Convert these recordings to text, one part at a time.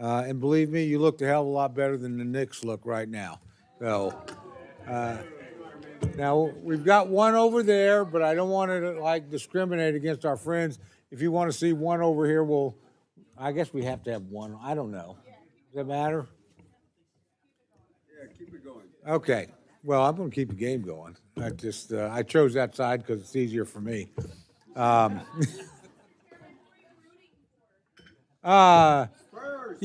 And believe me, you look a hell of a lot better than the Knicks look right now. So, now we've got one over there, but I don't want to like discriminate against our friends. If you want to see one over here, well, I guess we have to have one. I don't know. Does that matter? Yeah, keep it going. Okay. Well, I'm going to keep the game going. I chose that side because it's easier for me.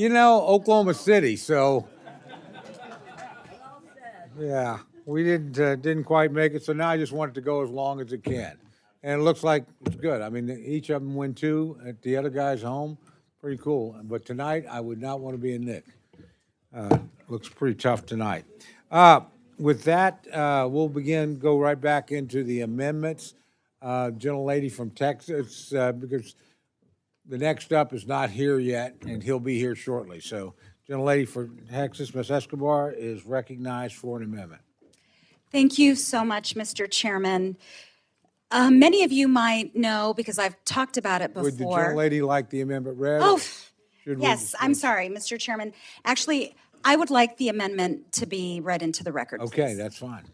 Oklahoma City. So, yeah, we didn't quite make it. So now I just want it to go as long as it can, and it looks like it's good. I mean, each of them win 2 at the other guy's home. Pretty cool. But tonight, I would not want to be a Knick. Looks pretty tough tonight. With that, we'll go right back into the amendments. Gentlelady from Texas, because the next up is not here yet, and he'll be here shortly. So, gentlelady from Texas, Ms. Escobar, is recognized for an amendment. Thank you so much, Mr. Chairman. Many of you might know, because I've talked about it before. Would the gentlelady like the amendment read? Oh, yes, I'm sorry, Mr. Chairman. Actually, I would like the amendment to be read into the record, Okay, please. that's fine.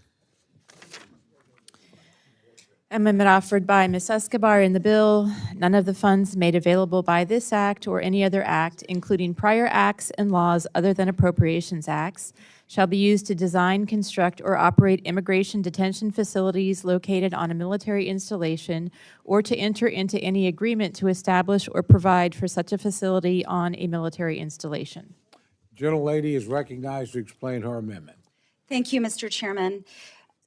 Amendment offered by Ms. Escobar in the bill. None of the funds made available by this act or any other act, including prior acts and laws other than appropriations acts, shall be used to design, construct, or operate immigration detention facilities located on a military installation or to enter into any agreement to establish or provide for such a facility on a military installation. Gentlelady is recognized to explain her amendment. Thank you, Mr. Chairman.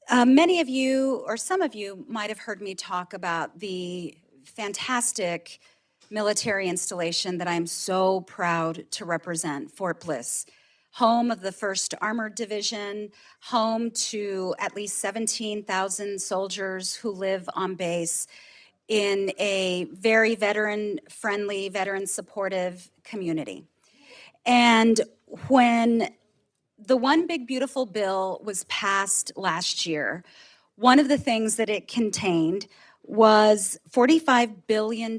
Many of you, or some of you, might have heard me talk about the fantastic military installation that I'm so proud to represent, Fort Bliss, home of the 1st Armored Division, home to at least 17,000 soldiers who live on base in a very veteran-friendly, veteran-supportive community. And when the One Big Beautiful Bill was passed last year, one of the things that it contained was $45 billion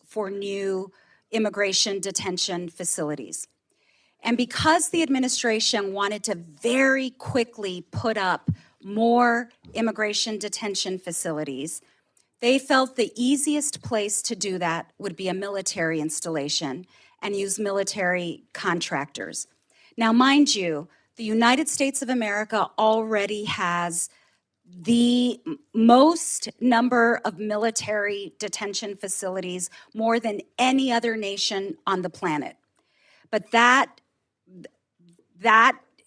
for new immigration detention facilities. And because the administration wanted to very quickly put up more immigration detention facilities, they felt the easiest place to do that would be a military installation and use military contractors. Now, mind you, the United States of America already has the most number of military detention facilities, more than any other nation on the planet. But that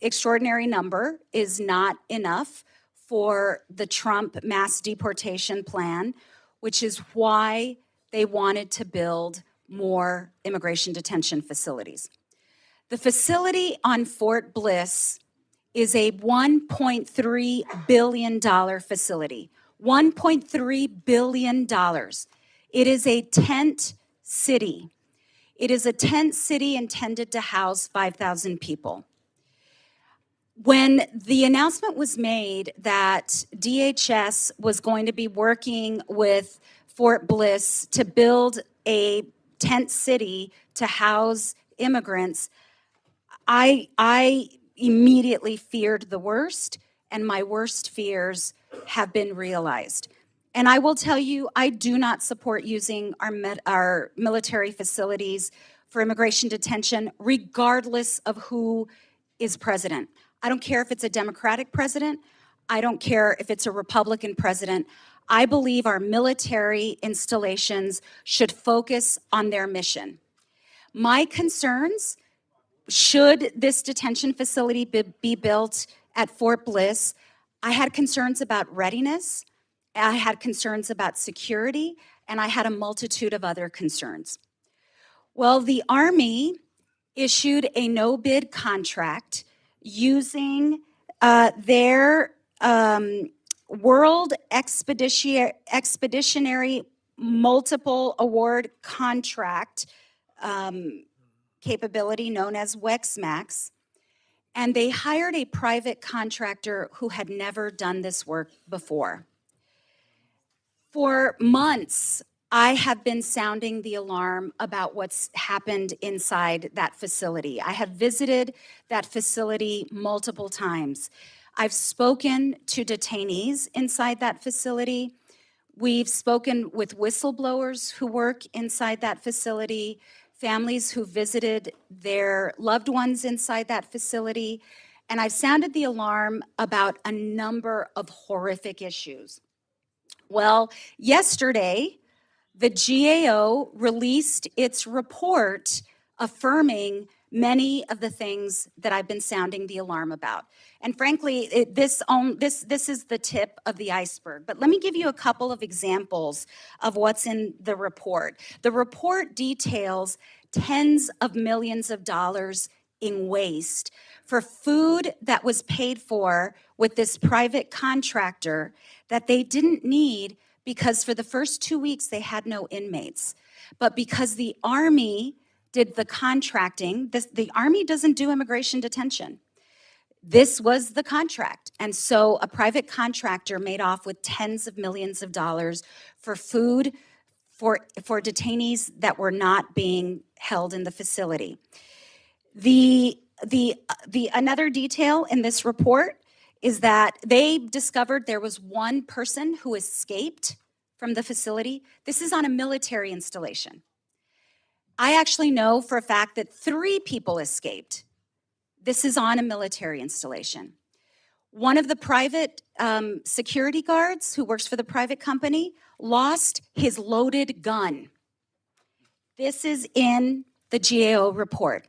extraordinary number is not enough for the Trump mass deportation plan, which is why they wanted to build more immigration detention facilities. The facility on Fort Bliss is a $1.3 billion facility. $1.3 billion. It is a tent city. It is a tent city intended to house 5,000 people. When the announcement was made that DHS was going to be working with Fort Bliss to build a tent city to house immigrants, I immediately feared the worst, and my worst fears have been realized. And I will tell you, I do not support using our military facilities for immigration detention, regardless of who is president. I don't care if it's a Democratic president. I don't care if it's a Republican president. I believe our military installations should focus on their mission. My concerns, should this detention facility be built at Fort Bliss, I had concerns about readiness, I had concerns about security, and I had a multitude of other concerns. Well, the Army issued a no-bid contract using their World Expeditionary Multiple Award Contract capability known as WEXMAX, and they hired a private contractor who had never done this work before. For months, I have been sounding the alarm about what's happened inside that facility. I have visited that facility multiple times. I've spoken to detainees inside that facility. We've spoken with whistleblowers who work inside that facility, families who visited their loved ones inside that facility, and I've sounded the alarm about a number of horrific issues. Well, yesterday, the GAO released its report affirming many of the things that I've been sounding the alarm about. And frankly, this is the tip of the iceberg. But let me give you a couple of examples of what's in the report. The report details tens of millions of dollars in waste for food that was paid for with this private contractor that they didn't need because for the first 2 weeks they had no inmates. But because the Army did the contracting, the Army doesn't do immigration detention. This was the contract. And so a private contractor made off with tens of millions of dollars for food for detainees that were not being held in the facility. Another detail in this report is that they discovered there was one person who escaped from the facility. This is on a military installation. I actually know for a fact that 3 people escaped. This is on a military installation. One of the private security guards who works for the private company lost his loaded gun. This is in the GAO report.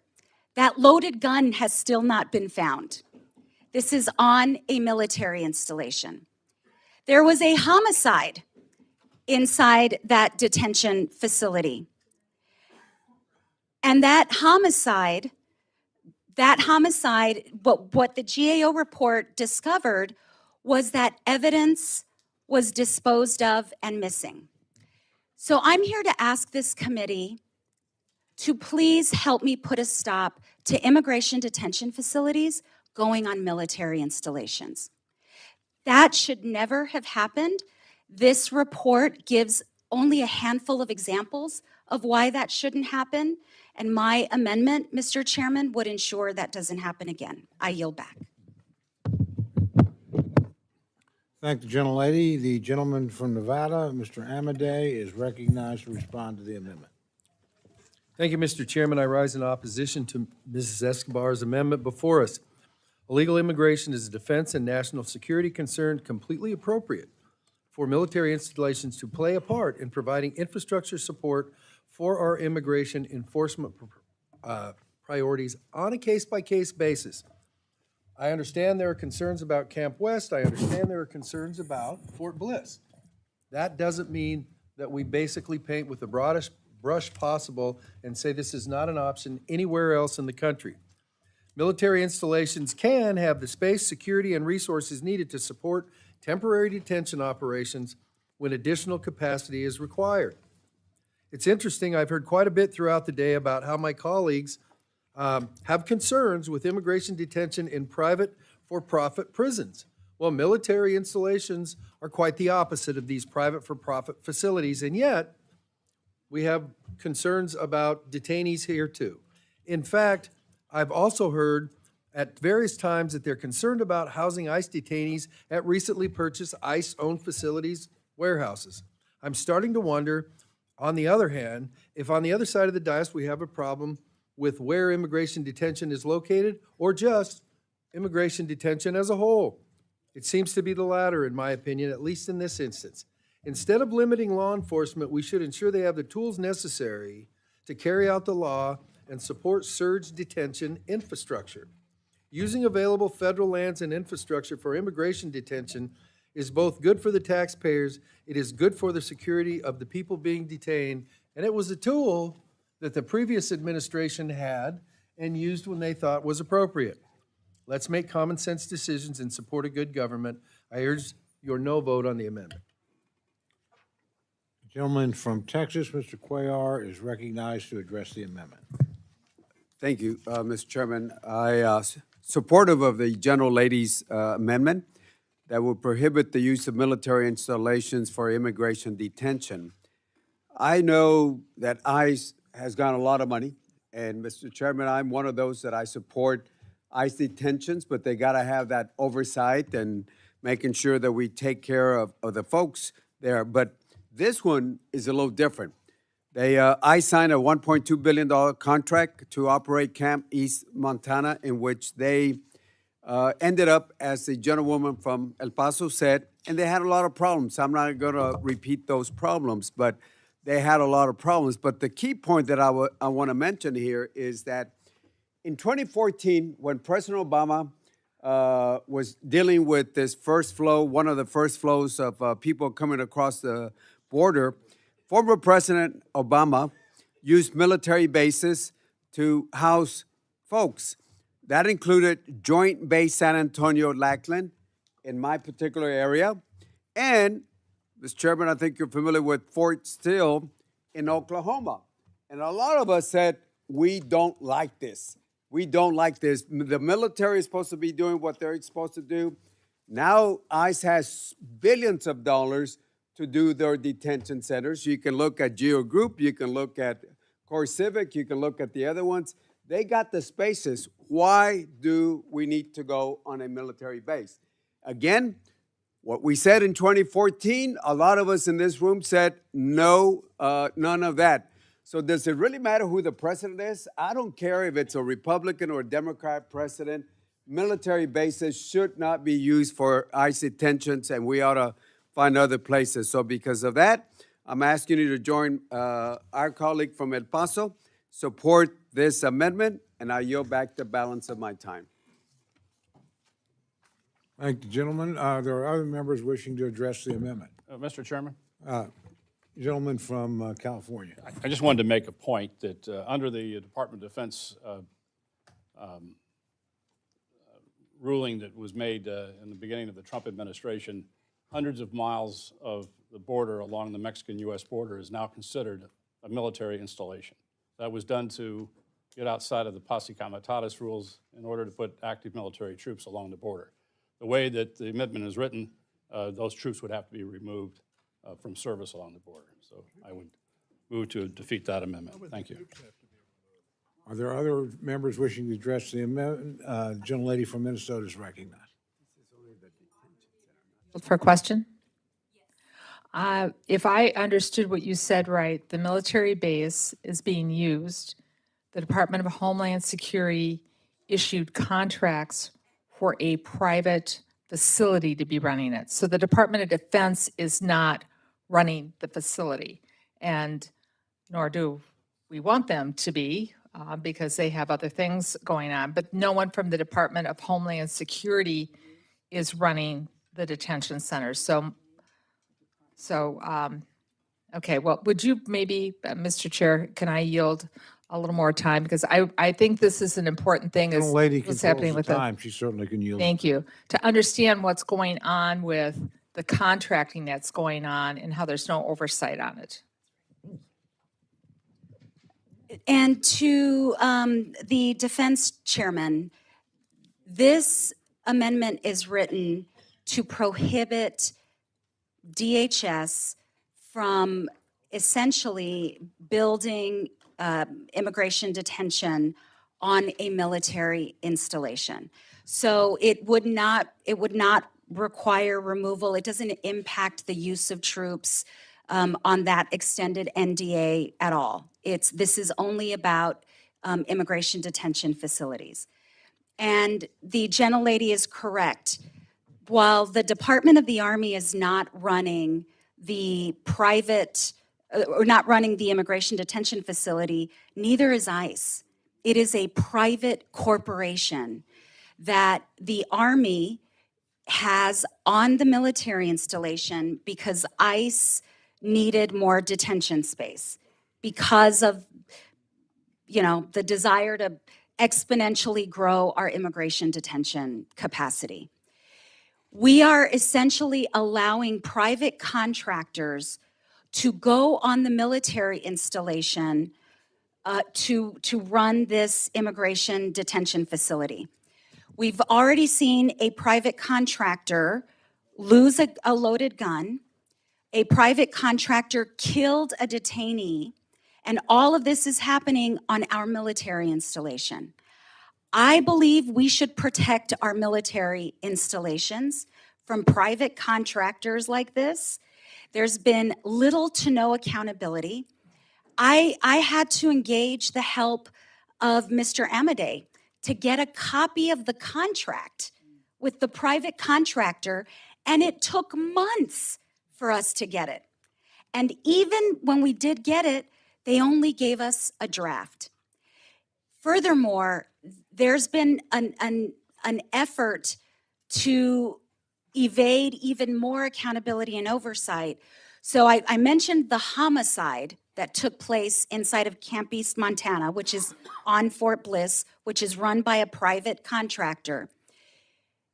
That loaded gun has still not been found. This is on a military installation. There was a homicide inside that detention facility. And that homicide, what the GAO report discovered was that evidence was disposed of and missing. So I'm here to ask this committee to please help me put a stop to immigration detention facilities going on military installations. That should never have happened. This report gives only a handful of examples of why that shouldn't happen, and my amendment, Mr. Chairman, would ensure that doesn't happen again. I yield back. Thank the gentlelady. The gentleman from Nevada, Mr. Amadei, is recognized to respond to the amendment. Thank you, Mr. Chairman. I rise in opposition to Mrs. Escobar's amendment before us. Illegal immigration is a defense and national security concern completely appropriate for military installations to play a part in providing infrastructure support for our immigration enforcement priorities on a case-by-case basis. I understand there are concerns about Camp West. I understand there are concerns about Fort Bliss. That doesn't mean that we basically paint with the broadest brush possible and say this is not an option anywhere else in the country. Military installations can have the space, security, and resources needed to support temporary detention operations when additional capacity is required. It's interesting, I've heard quite a bit throughout the day about how my colleagues have concerns with immigration detention in private for-profit prisons. Well, military installations are quite the opposite of these private for-profit facilities, and yet we have concerns about detainees here too. In fact, I've also heard at various times that they're concerned about housing ICE detainees at recently purchased ICE-owned facilities, warehouses. I'm starting to wonder, on the other hand, if on the other side of the dais we have a problem with where immigration detention is located or just immigration detention as a whole. It seems to be the latter, in my opinion, at least in this instance. Instead of limiting law enforcement, we should ensure they have the tools necessary to carry out the law and support surge detention infrastructure. Using available federal lands and infrastructure for immigration detention is both good for the taxpayers, it is good for the security of the people being detained, and it was a tool that the previous administration had and used when they thought was appropriate. Let's make common sense decisions and support a good government. I urge your no vote on the amendment. The gentleman from Texas, Mr. Cuellar, is recognized to address the amendment. Thank you, Mr. Chairman. I supportive of the gentlelady's amendment that will prohibit the use of military installations for immigration detention. I know that ICE has gotten a lot of money, and Mr. Chairman, I'm one of those that I support ICE detentions, but they got to have that oversight and making sure that we take care of the folks there. But this one is a little different. I signed a $1.2 billion contract to operate Camp East Montana, in which they ended up, as the gentlewoman from El Paso said, and they had a lot of problems. I'm not going to repeat those problems, but they had a lot of problems. But the key point that I want to mention here is that in 2014, when President Obama was dealing with this first flow, one of the first flows of people coming across the border, former President Obama used military bases to house folks. That included Joint Base San Antonio, Lackland, in my particular area, and, Mr. Chairman, I think you're familiar with Fort Steele in Oklahoma. And a lot of us said, we don't like this. We don't like this. The military is supposed to be doing what they're supposed to do. Now ICE has billions of dollars to do their detention centers. You can look at Geo Group, you can look at Core Civic, you can look at the other ones. They got the spaces. Why do we need to go on a military base? Again, what we said in 2014, a lot of us in this room said, no, none of that. So does it really matter who the president is? I don't care if it's a Republican or a Democrat president. Military bases should not be used for ICE detentions, and we ought to find other places. So because of that, I'm asking you to join our colleague from El Paso, support this amendment, and I yield back the balance of my time. Thank you, gentlemen. There are other members wishing to address the amendment. Mr. Chairman, Gentleman from California. I just wanted to make a point that under the Department of Defense ruling that was made in the beginning of the Trump administration, hundreds of miles of the border along the Mexican-U.S. border is now considered a military installation. That was done to get outside of the Posse Comitatus rules in order to put active military troops along the border. The way that the amendment is written, those troops would have to be removed from service along the border. So I would move to defeat that amendment. Thank you. Are there other members wishing to address the amendment? Gentlelady from Minnesota is recognized. For a question? If I understood what you said right, the military base is being used. The Department of Homeland Security issued contracts for a private facility to be running it. So the Department of Defense is not running the facility, and nor do we want them to be, because they have other things going on. But no one from the Department of Homeland Security is running the detention centers. Okay, well, would you maybe, Mr. Chair, can I yield a little more time? Because I think this is an important thing. Is Gentlelady what's happening controls with the the time. She certainly can yield. Thank you. To understand what's going on with the contracting that's going on and how there's no oversight on it. And to the defense chairman, this amendment is written to prohibit DHS from essentially building immigration detention on a military installation. So it would not require removal. It doesn't impact the use of troops on that extended NDA at all. This is only about immigration detention facilities. And the gentlelady is correct. While the Department of the Army is not running the private, or not running the immigration detention facility, neither is ICE. It is a private corporation that the Army has on the military installation because ICE needed more detention space because of, the desire to exponentially grow our immigration detention capacity. We are essentially allowing private contractors to go on the military installation to run this immigration detention facility. We've already seen a private contractor lose a loaded gun. a private contractor killed a detainee, and all of this is happening on our military installation. I believe we should protect our military installations from private contractors like this. There's been little to no accountability. I had to engage the help of Mr. Amadei to get a copy of the contract with the private contractor, and it took months for us to get it. And even when we did get it, they only gave us a draft. Furthermore, there's been an effort to evade even more accountability and oversight. So I mentioned the homicide that took place inside of Camp East, Montana, which is on Fort Bliss, which is run by a private contractor.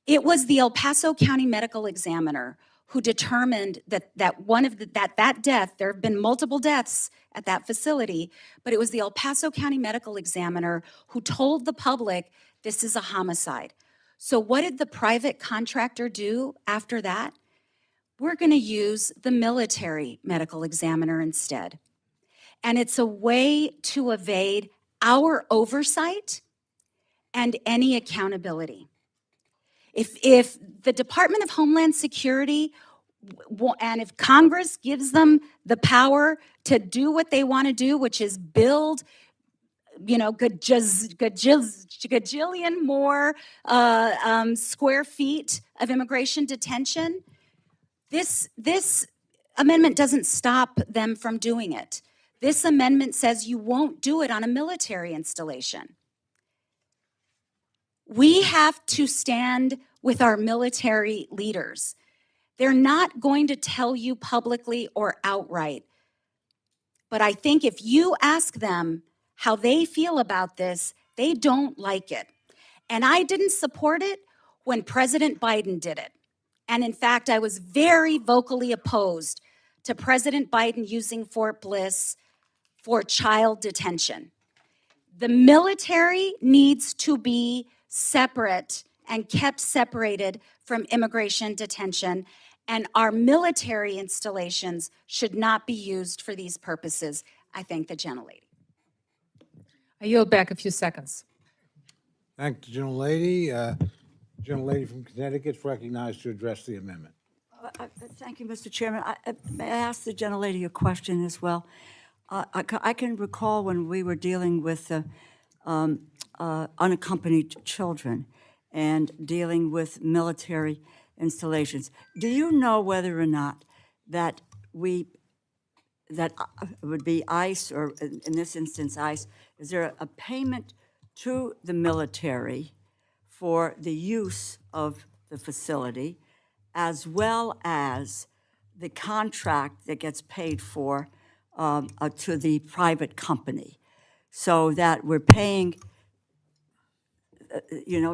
It was the El Paso County Medical Examiner who determined that that death, there have been multiple deaths at that facility, but it was the El Paso County Medical Examiner who told the public this is a homicide. So what did the private contractor do after that? We're going to use the military medical examiner instead. And it's a way to evade our oversight and any accountability. If the Department of Homeland Security and if Congress gives them the power to do what they want to do, which is build, gajillion more square feet of immigration detention, this amendment doesn't stop them from doing it. This amendment says you won't do it on a military installation. We have to stand with our military leaders. They're not going to tell you publicly or outright. But I think if you ask them how they feel about this, they don't like it. And I didn't support it when President Biden did it. And in fact, I was very vocally opposed to President Biden using Fort Bliss for child detention. The military needs to be separate and kept separated from immigration detention, and our military installations should not be used for these purposes. I thank the gentlelady. I yield back a few seconds. Thank the gentlelady. Gentlelady from Connecticut is recognized to address the amendment. Thank you, Mr. Chairman. May I ask the gentlelady a question as well? I can recall when we were dealing with unaccompanied children and dealing with military installations. Do you know whether or not that it would be ICE, or in this instance ICE, is there a payment to the military for the use of the facility, as well as the contract that gets paid for to the private company, so that we're paying,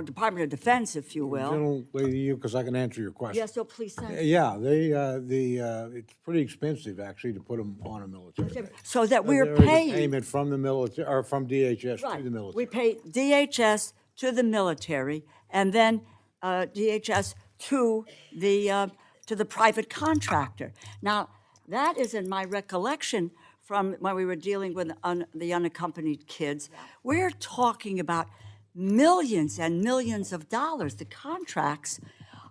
Department of Defense, if you will. Gentlelady, you, because I can answer your question. Yes, so please, thank you. Yeah, it's pretty expensive actually to put them on a military base. So that we're There is a paying. payment from the military, or from DHS to Right. the military. We pay DHS to the military, and then DHS to the private contractor. Now, that is in my recollection from when we were dealing with the unaccompanied kids. We're talking about millions and millions of dollars. The contracts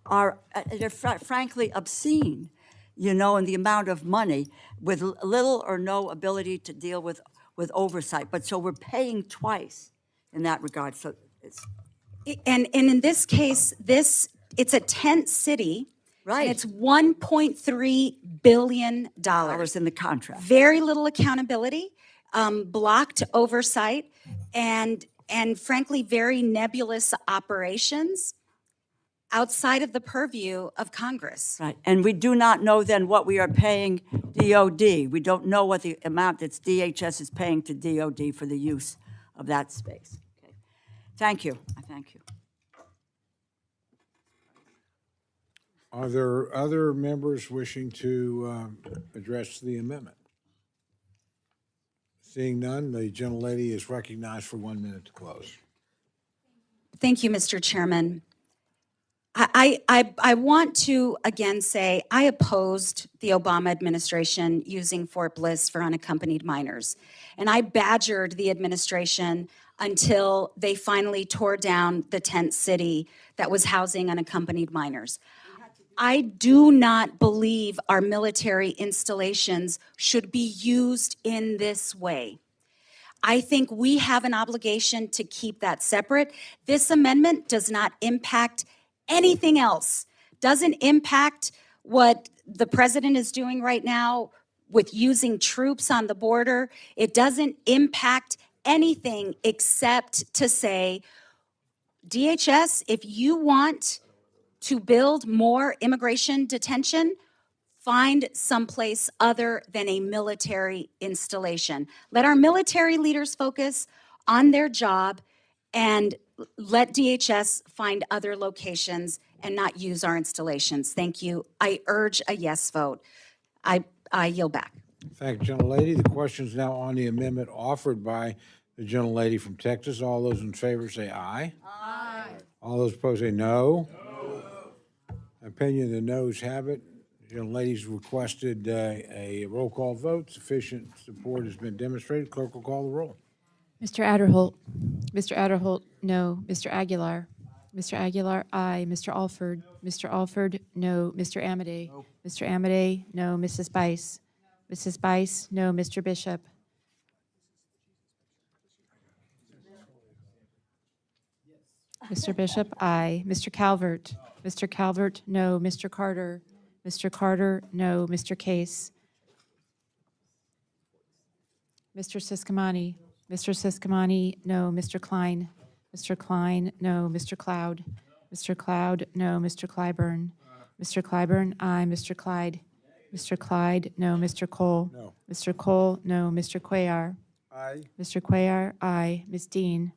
are, they're frankly obscene, in the amount of money, with little or no ability to deal with oversight. But so we're paying twice in that regard. So it's And in this case, it's a tent city. Right. And it's $1.3 billion. dollars in the contract. Very little accountability, blocked oversight, and frankly, very nebulous operations outside of the purview of Congress. Right, and we do not know then what we are paying DOD. We don't know what the amount that DHS is paying to DOD for the use of that space. Okay. Thank you, I thank you. Are there other members wishing to address the amendment? Seeing none, the gentlelady is recognized for 1 minute to close. Thank you, Mr. Chairman. I want to again say I opposed the Obama administration using Fort Bliss for unaccompanied minors. And I badgered the administration until they finally tore down the tent city that was housing unaccompanied minors. I do not believe our military installations should be used in this way. I think we have an obligation to keep that separate. This amendment does not impact anything else, doesn't impact what the president is doing right now with using troops on the border. It doesn't impact anything except to say, DHS, if you want to build more immigration detention, find someplace other than a military installation. Let our military leaders focus on their job and let DHS find other locations and not use our installations. Thank you. I urge a yes vote. I yield back. Thank you, gentlelady. The question is now on the amendment offered by the gentlelady from Texas. All those in favor say aye. Aye. All those opposed say no. Opinion, the noes have it. The gentlelady's requested a roll call vote. Sufficient support has been demonstrated. Clerk will call the roll. Mr. Adderholt. Mr. Adderholt, no. Mr. Aguilar. Mr. Aguilar, aye. Mr. Alford. Mr. Alford, no. Mr. Amade. Mr. Amade, no. Mrs. Bice. Mrs. Bice, no. Mr. Bishop. Mr. Bishop, aye. Mr. Calvert. Mr. Calvert, no. Mr. Carter. Mr. Carter, no. Mr. Case. Mr. Siscomani. Mr. Siscomani, no. Mr. Klein. Mr. Klein, no. Mr. Cloud. Mr. Cloud, no. Mr. Clyburn. Mr. Clyburn, aye. Mr. Clyde. Mr. Clyde, no. Mr. Cole. No. Mr. Cole, no. Mr. Cuellar. Aye. Mr. Cuellar, aye. Ms. Dean.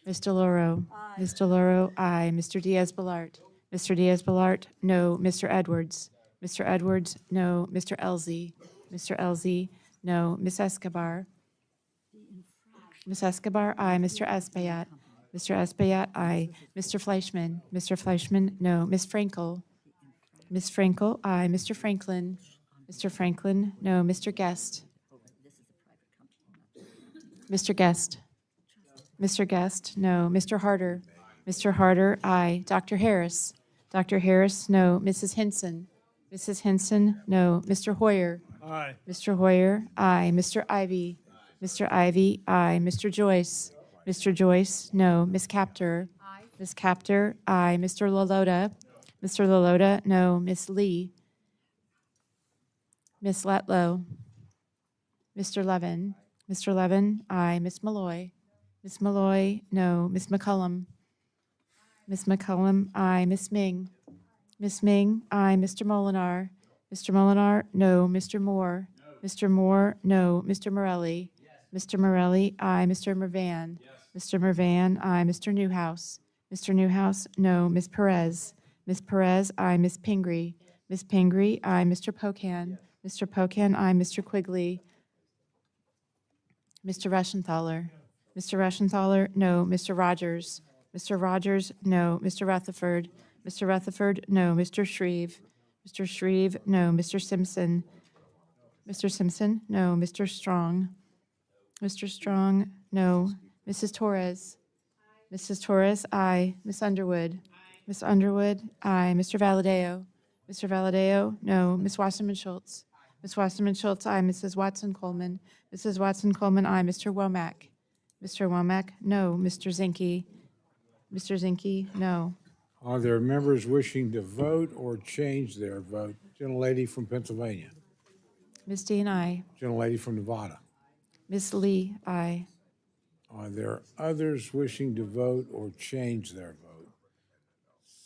Ms. DeLauro. Ms. DeLauro, aye. Mr. Diaz-Balart. Mr. Diaz-Balart, no. Mr. Edwards. Mr. Edwards, no. Mr. Elzey. Mr. Elzey, no. Ms. Escobar. Ms. Escobar, aye. Mr. Espaillat. Mr. Espaillat, aye. Mr. Fleischman. Mr. Fleischman, no. Ms. Frankel. Ms. Frankel, aye. Mr. Franklin. Mr. Franklin, no. Mr. Guest. Mr. Guest. Mr. Guest, no. Mr. Harder. Mr. Harder, aye. Dr. Harris. Dr. Harris, no. Mrs. Hinson. Mrs. Hinson, no. Mr. Hoyer. Aye. Mr. Hoyer, aye. Mr. Ivy. Mr. Ivy, aye. Mr. Joyce. Mr. Joyce, no. Ms. Captor. Aye. Ms. Captor, aye. Mr. Lalota. Mr. Lalota, no. Ms. Lee. Ms. Letlow. Mr. Levin. Mr. Levin, aye. Ms. Malloy. Ms. Malloy, no. Ms. McCullum. Ms. McCullum, aye. Ms. Ming. Ms. Ming, aye. Mr. Molinar. Mr. Molinar, no. Mr. Moore. Mr. Moore, no. Mr. Morelli. Mr. Morelli, aye. Mr. Mervan. Mr. Mervan, aye. Mr. Newhouse. Mr. Newhouse, no. Ms. Perez. Ms. Perez, aye. Ms. Pingree. Ms. Pingree, aye. Mr. Pocan. Mr. Pocan, aye. Mr. Quigley. Mr. Reschenthaler. Mr. Reschenthaler, no. Mr. Rogers. Mr. Rogers, no. Mr. Rutherford. Mr. Rutherford, no. Mr. Shreve. Mr. Shreve, no. Mr. Simpson. Mr. Simpson, no. Mr. Strong. Mr. Strong, no. Mrs. Torres. Mrs. Torres, aye. Miss Underwood. Miss Underwood, aye. Mr. Valadeo. Mr. Valadeo, no. Miss Wasserman Schultz. Miss Wasserman Schultz, aye. Mrs. Watson Coleman. Mrs. Watson Coleman, aye. Mr. Womack. Mr. Womack, no. Mr. Zinke. Mr. Zinke, no. Are there members wishing to vote or change their vote? Gentlelady from Pennsylvania. Ms. Dean, aye. Gentlelady from Nevada. Ms. Lee, aye. Are there others wishing to vote or change their vote?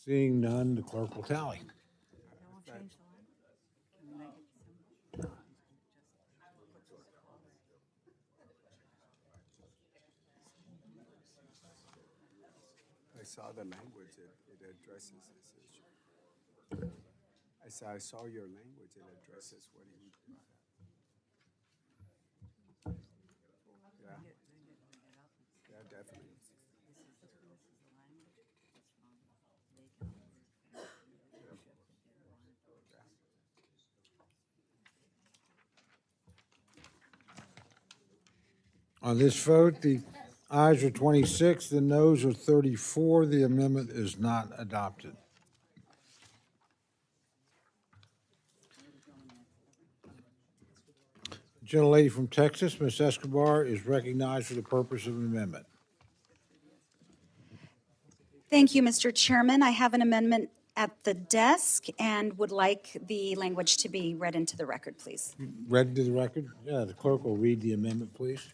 Seeing none, the clerk will tally. I saw the language, it addresses this issue. I saw your language, it addresses what he. Yeah. Yeah, definitely. On this vote, the ayes are 26, the noes are 34. The amendment is not adopted. The gentlelady from Texas, Ms. Escobar, is recognized for the purpose of amendment. Thank you, Mr. Chairman. I have an amendment at the desk and would like the language to be read into the record, please. Read into the record? Yeah, the clerk will read the amendment, please.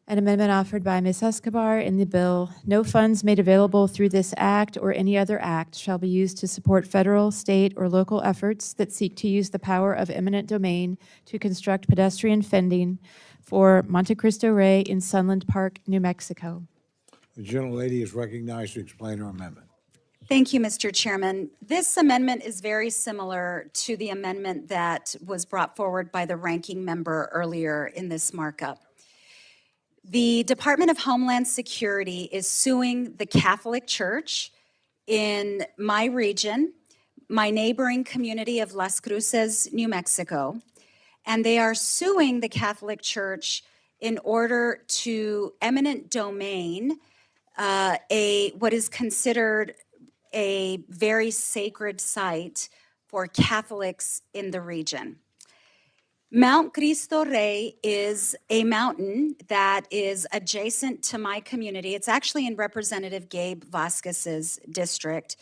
An amendment offered by Ms. Escobar in the bill, no funds made available through this act or any other act shall be used to support federal, state, or local efforts that seek to use the power of eminent domain to construct pedestrian fending for Monte Cristo Rey in Sunland Park, New Mexico. The gentlelady is recognized to explain her amendment. Thank you, Mr. Chairman. This amendment is very similar to the amendment that was brought forward by the ranking member earlier in this markup. The Department of Homeland Security is suing the Catholic Church in my region, my neighboring community of Las Cruces, New Mexico, and they are suing the Catholic Church in order to eminent domain what is considered a very sacred site for Catholics in the region. Mount Cristo Rey is a mountain that is adjacent to my community. It's actually in Representative Gabe Vasquez's district.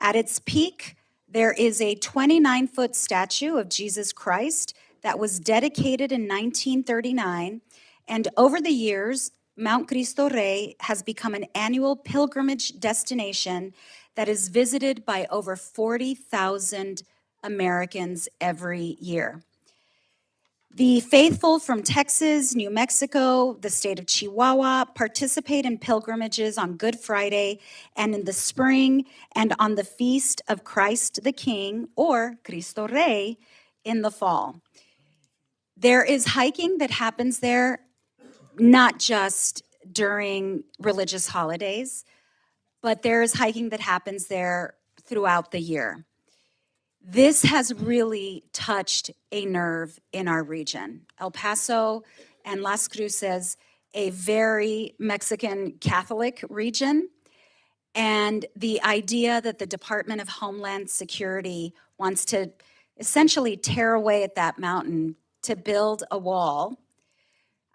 At its peak, there is a 29-foot statue of Jesus Christ that was dedicated in 1939, and over the years, Mount Cristo Rey has become an annual pilgrimage destination that is visited by over 40,000 Americans every year. The faithful from Texas, New Mexico, the state of Chihuahua participate in pilgrimages on Good Friday and in the spring and on the Feast of Christ the King, or Cristo Rey, in the fall. There is hiking that happens there, not just during religious holidays, but there is hiking that happens there throughout the year. This has really touched a nerve in our region. El Paso and Las Cruces, a very Mexican Catholic region, and the idea that the Department of Homeland Security wants to essentially tear away at that mountain to build a wall.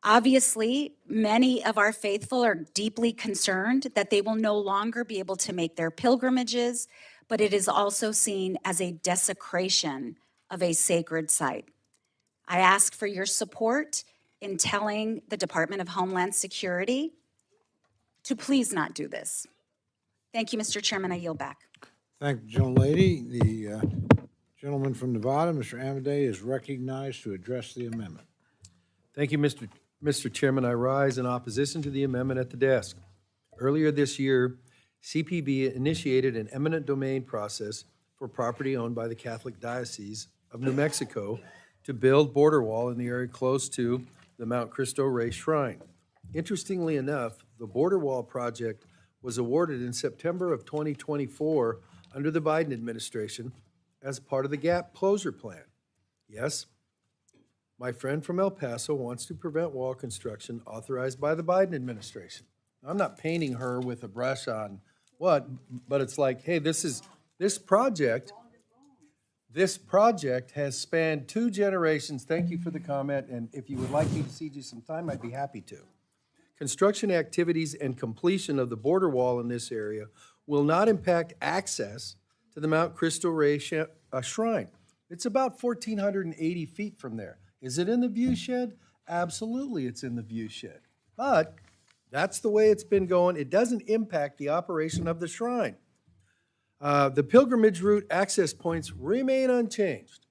Obviously, many of our faithful are deeply concerned that they will no longer be able to make their pilgrimages, but it is also seen as a desecration of a sacred site. I ask for your support in telling the Department of Homeland Security to please not do this. Thank you, Mr. Chairman. I yield back. Thank you, gentlelady. The gentleman from Nevada, Mr. Amodei, is recognized to address the amendment. Thank you, Mr. Chairman. I rise in opposition to the amendment at the desk. Earlier this year, CPB initiated an eminent domain process for property owned by the Catholic Diocese of New Mexico to build border wall in the area close to the Mount Cristo Rey Shrine. Interestingly enough, the border wall project was awarded in September of 2024 under the Biden administration as part of the gap closure plan. Yes, my friend from El Paso wants to prevent wall construction authorized by the Biden administration. I'm not painting her with a brush on what, but it's like, hey, this project has spanned 2 generations. Thank you for the comment, and if you would like me to cede you some time, I'd be happy to. Construction activities and completion of the border wall in this area will not impact access to the Mount Cristo Rey Shrine. It's about 1,480 feet from there. Is it in the view shed? Absolutely, it's in the view shed. But that's the way it's been going. It doesn't impact the operation of the shrine. The pilgrimage route access points remain unchanged.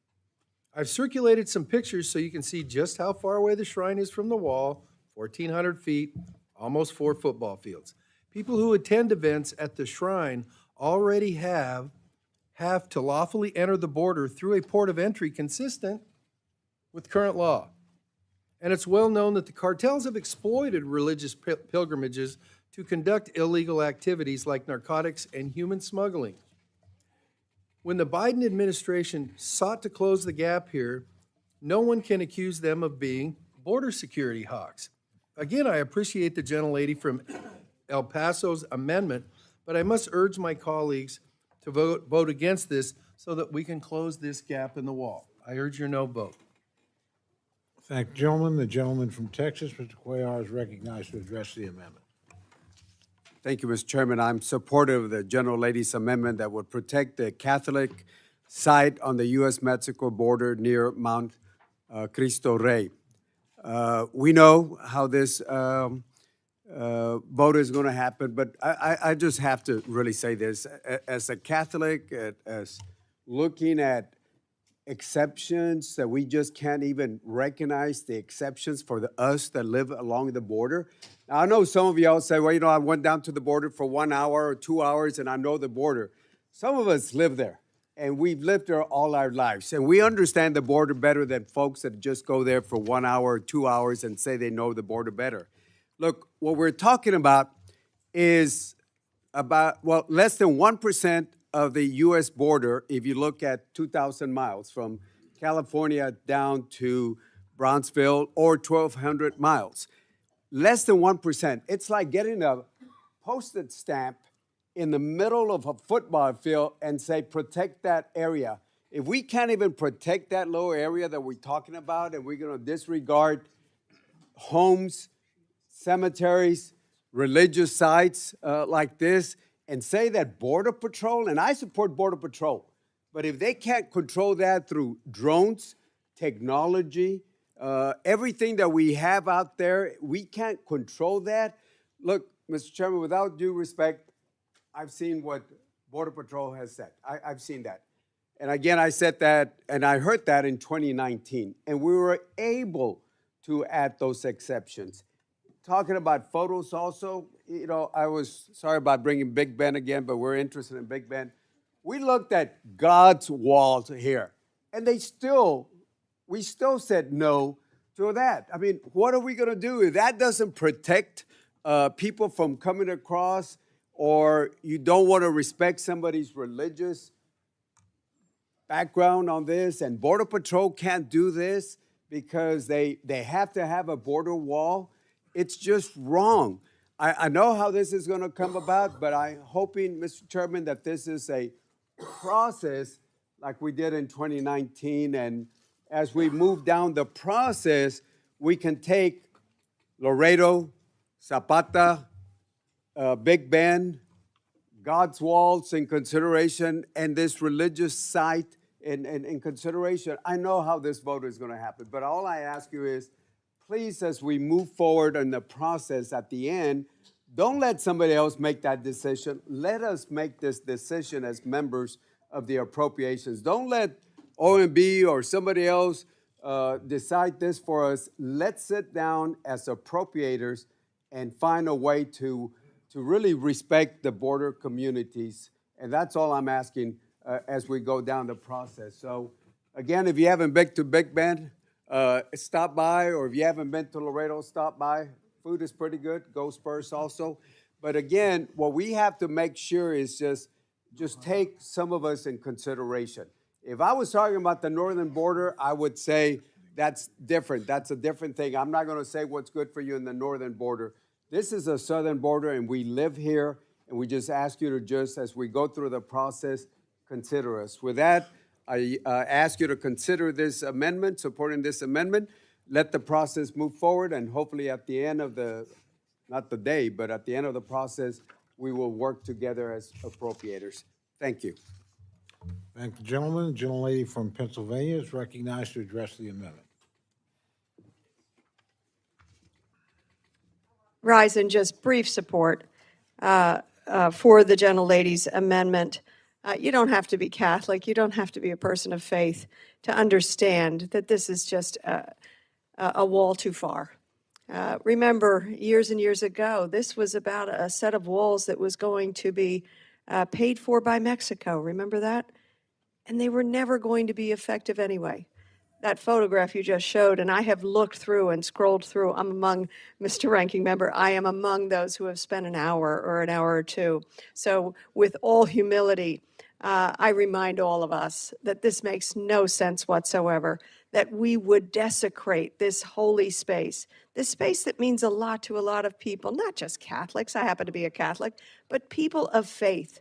I've circulated some pictures so you can see just how far away the shrine is from the wall, 1,400 feet, almost 4 football fields. People who attend events at the shrine already have to lawfully enter the border through a port of entry consistent with current law. And it's well known that the cartels have exploited religious pilgrimages to conduct illegal activities like narcotics and human smuggling. When the Biden administration sought to close the gap here, no one can accuse them of being border security hawks. Again, I appreciate the gentlelady from El Paso's amendment, but I must urge my colleagues to vote against this so that we can close this gap in the wall. I urge your no vote. Thank you, gentlemen. The gentleman from Texas, Mr. Cuellar, is recognized to address the amendment. Thank you, Mr. Chairman. I'm supportive of the gentlelady's amendment that would protect the Catholic site on the U.S.-Mexico border near Mount Cristo Rey. We know how this vote is going to happen, but I just have to really say this. As a Catholic, as looking at exceptions that we just can't even recognize the exceptions for us that live along the border. Now, I know some of y'all say, well, you know, I went down to the border for 1 hour or 2 hours and I know the border. Some of us live there and we've lived there all our lives. And we understand the border better than folks that just go there for 1 hour or 2 hours and say they know the border better. Look, what we're talking about is about, well, less than 1% of the U.S. border, if you look at 2,000 miles from California down to Brownsville, or 1,200 miles. Less than 1%. It's like getting a postage stamp in the middle of a football field and say, protect that area. If we can't even protect that little area that we're talking about, and we're going to disregard homes, cemeteries, religious sites like this, and say that Border Patrol, and I support Border Patrol, but if they can't control that through drones, technology, everything that we have out there, we can't control that. Look, Mr. Chairman, without due respect, I've seen what Border Patrol has said. I've seen that. And again, I said that, and I heard that in 2019, and we were able to add those exceptions. Talking about photos also, you know, I was sorry about bringing Big Ben again, but we're interested in Big Ben. We looked at God's walls here, and we still said no to that. I mean, what are we going to do if that doesn't protect people from coming across, or you don't want to respect somebody's religious background on this, and Border Patrol can't do this because they have to have a border wall? It's just wrong. I know how this is going to come about, but I'm hoping, Mr. Chairman, that this is a process like we did in 2019. And as we move down the process, we can take Laredo, Zapata, Big Bend, God's walls in consideration, and this religious site in consideration. I know how this vote is going to happen, but all I ask you is, please, as we move forward in the process at the end, don't let somebody else make that decision. Let us make this decision as members of the appropriations. Don't let OMB or somebody else decide this for us. Let's sit down as appropriators and find a way to really respect the border communities. And that's all I'm asking as we go down the process. So again, if you haven't been to Big Bend, stop by, or if you haven't been to Laredo, stop by. Food is pretty good. Go Spurs also. But again, what we have to make sure is just take some of us in consideration. If I was talking about the northern border, I would say that's different. That's a different thing. I'm not going to say what's good for you in the northern border. This is a southern border, and we live here, and we just ask you to just, as we go through the process, consider us. With that, I ask you to consider this amendment, supporting this amendment. Let the process move forward, and hopefully at the end of not the day, but at the end of the process, we will work together as appropriators. Thank you. Thank the gentleman. The gentlelady from Pennsylvania is recognized to address the amendment. Rise in just brief support for the gentlelady's amendment. You don't have to be Catholic, you don't have to be a person of faith to understand that this is just a wall too far. Remember, years and years ago, this was about a set of walls that was going to be paid for by Mexico. Remember that? And they were never going to be effective anyway. That photograph you just showed, and I have looked through and scrolled through, I'm among, Mr. Ranking Member, I am among those who have spent an hour or two. So with all humility, I remind all of us that this makes no sense whatsoever. that we would desecrate this holy space, this space that means a lot to a lot of people, not just Catholics. I happen to be a Catholic, but people of faith,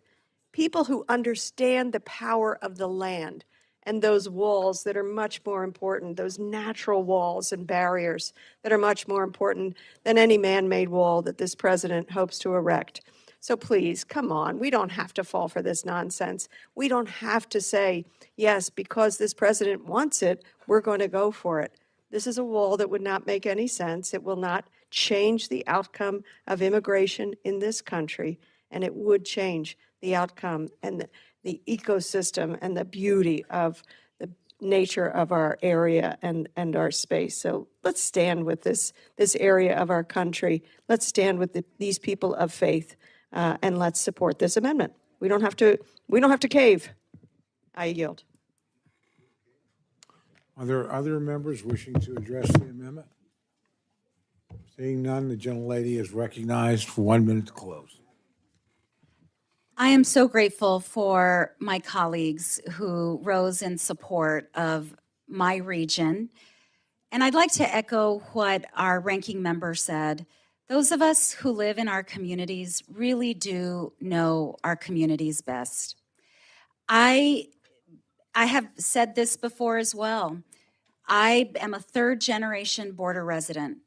people who understand the power of the land and those walls that are much more important, those natural walls and barriers that are much more important than any man-made wall that this president hopes to erect. So please, come on, we don't have to fall for this nonsense. We don't have to say, yes, because this president wants it, we're going to go for it. This is a wall that would not make any sense. It will not change the outcome of immigration in this country, and it would change the outcome and the ecosystem and the beauty of the nature of our area and our space. So let's stand with this area of our country. Let's stand with these people of faith, and let's support this amendment. We don't have to cave. I yield. Are there other members wishing to address the amendment? Seeing none, the gentlelady is recognized for 1 minute to close. I am so grateful for my colleagues who rose in support of my region. And I'd like to echo what our ranking member said. Those of us who live in our communities really do know our communities best. I have said this before as well. I am a third-generation border resident,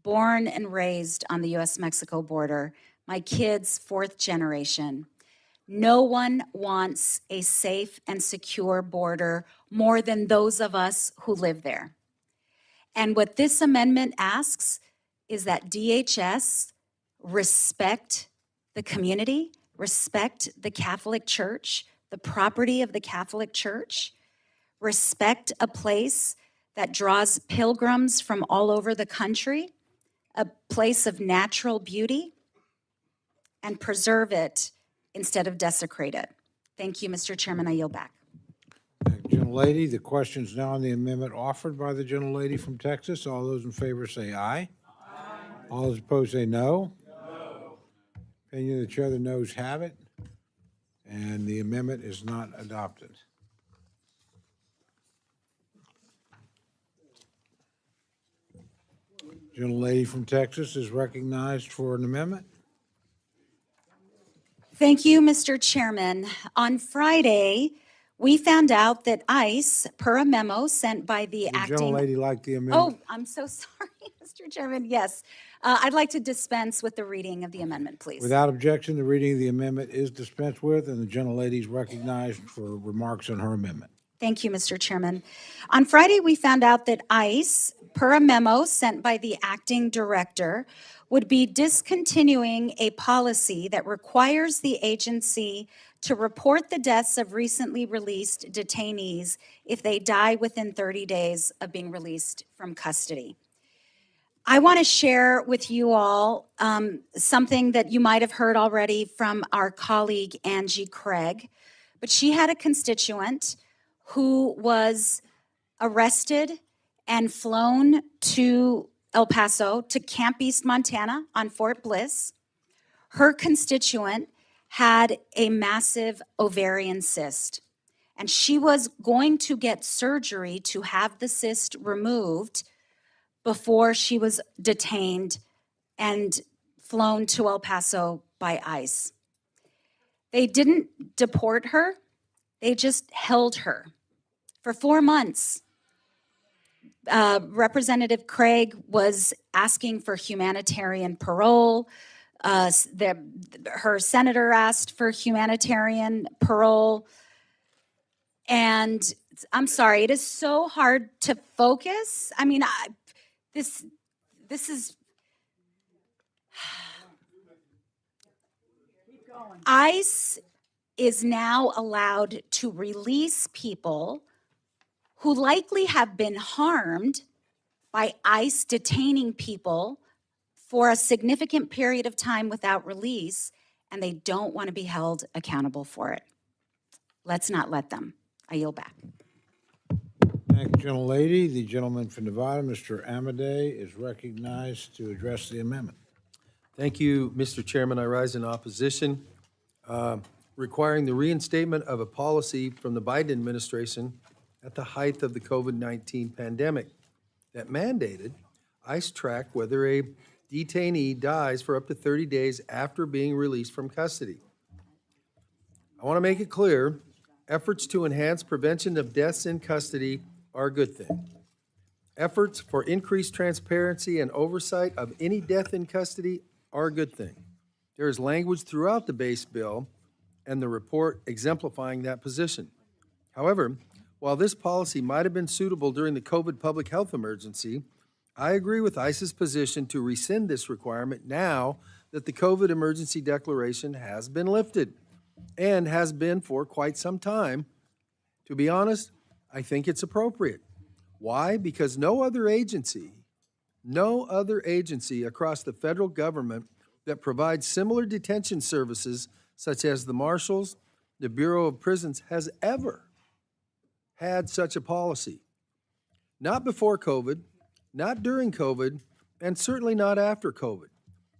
born and raised on the U.S.-Mexico border. My kids, fourth generation. No one wants a safe and secure border more than those of us who live there. And what this amendment asks is that DHS respect the community, respect the Catholic Church, the property of the Catholic Church, respect a place that draws pilgrims from all over the country, a place of natural beauty, and preserve it instead of desecrate it. Thank you, Mr. Chairman. I yield back. Thank you, gentlelady. The question is now on the amendment offered by the gentlelady from Texas. All those in favor say aye. All those opposed say no. Opinion of the chair, the noes have it, and the amendment is not adopted. Gentlelady from Texas is recognized for an amendment. Thank you, Mr. Chairman. On Friday, we found out that ICE, per a memo sent by the The acting... gentlelady like the amendment. Oh, I'm so sorry, Mr. Chairman. Yes. I'd like to dispense with the reading of the amendment, please. Without objection, the reading of the amendment is dispensed with, and the gentlelady is recognized for remarks on her amendment. Thank you, Mr. Chairman. On Friday, we found out that ICE, per a memo sent by the acting director, would be discontinuing a policy that requires the agency to report the deaths of recently released detainees if they die within 30 days of being released from custody. I want to share with you all something that you might have heard already from our colleague Angie Craig, but she had a constituent who was arrested and flown to El Paso, to Camp East, Montana, on Fort Bliss. Her constituent had a massive ovarian cyst, and she was going to get surgery to have the cyst removed before she was detained and flown to El Paso by ICE. They didn't deport her, they just held her for 4 months. Representative Craig was asking for humanitarian parole. Her senator asked for humanitarian parole. And I'm sorry, it is so hard to focus. I mean, this is... ICE is now allowed to release people who likely have been harmed by ICE detaining people for a significant period of time without release, and they don't want to be held accountable for it. Let's not let them. I yield back. Thank you, gentlelady. The gentleman from Nevada, Mr. Amadei, is recognized to address the amendment. Thank you, Mr. Chairman. I rise in opposition, requiring the reinstatement of a policy from the Biden administration at the height of the COVID-19 pandemic that mandated ICE track whether a detainee dies for up to 30 days after being released from custody. I want to make it clear, efforts to enhance prevention of deaths in custody are a good thing. Efforts for increased transparency and oversight of any death in custody are a good thing. There is language throughout the base bill and the report exemplifying that position. However, while this policy might have been suitable during the COVID public health emergency, I agree with ICE's position to rescind this requirement now that the COVID emergency declaration has been lifted and has been for quite some time. To be honest, I think it's appropriate. Why? Because no other agency across the federal government that provides similar detention services, such as the Marshals, the Bureau of Prisons, has ever had such a policy. Not before COVID, not during COVID, and certainly not after COVID.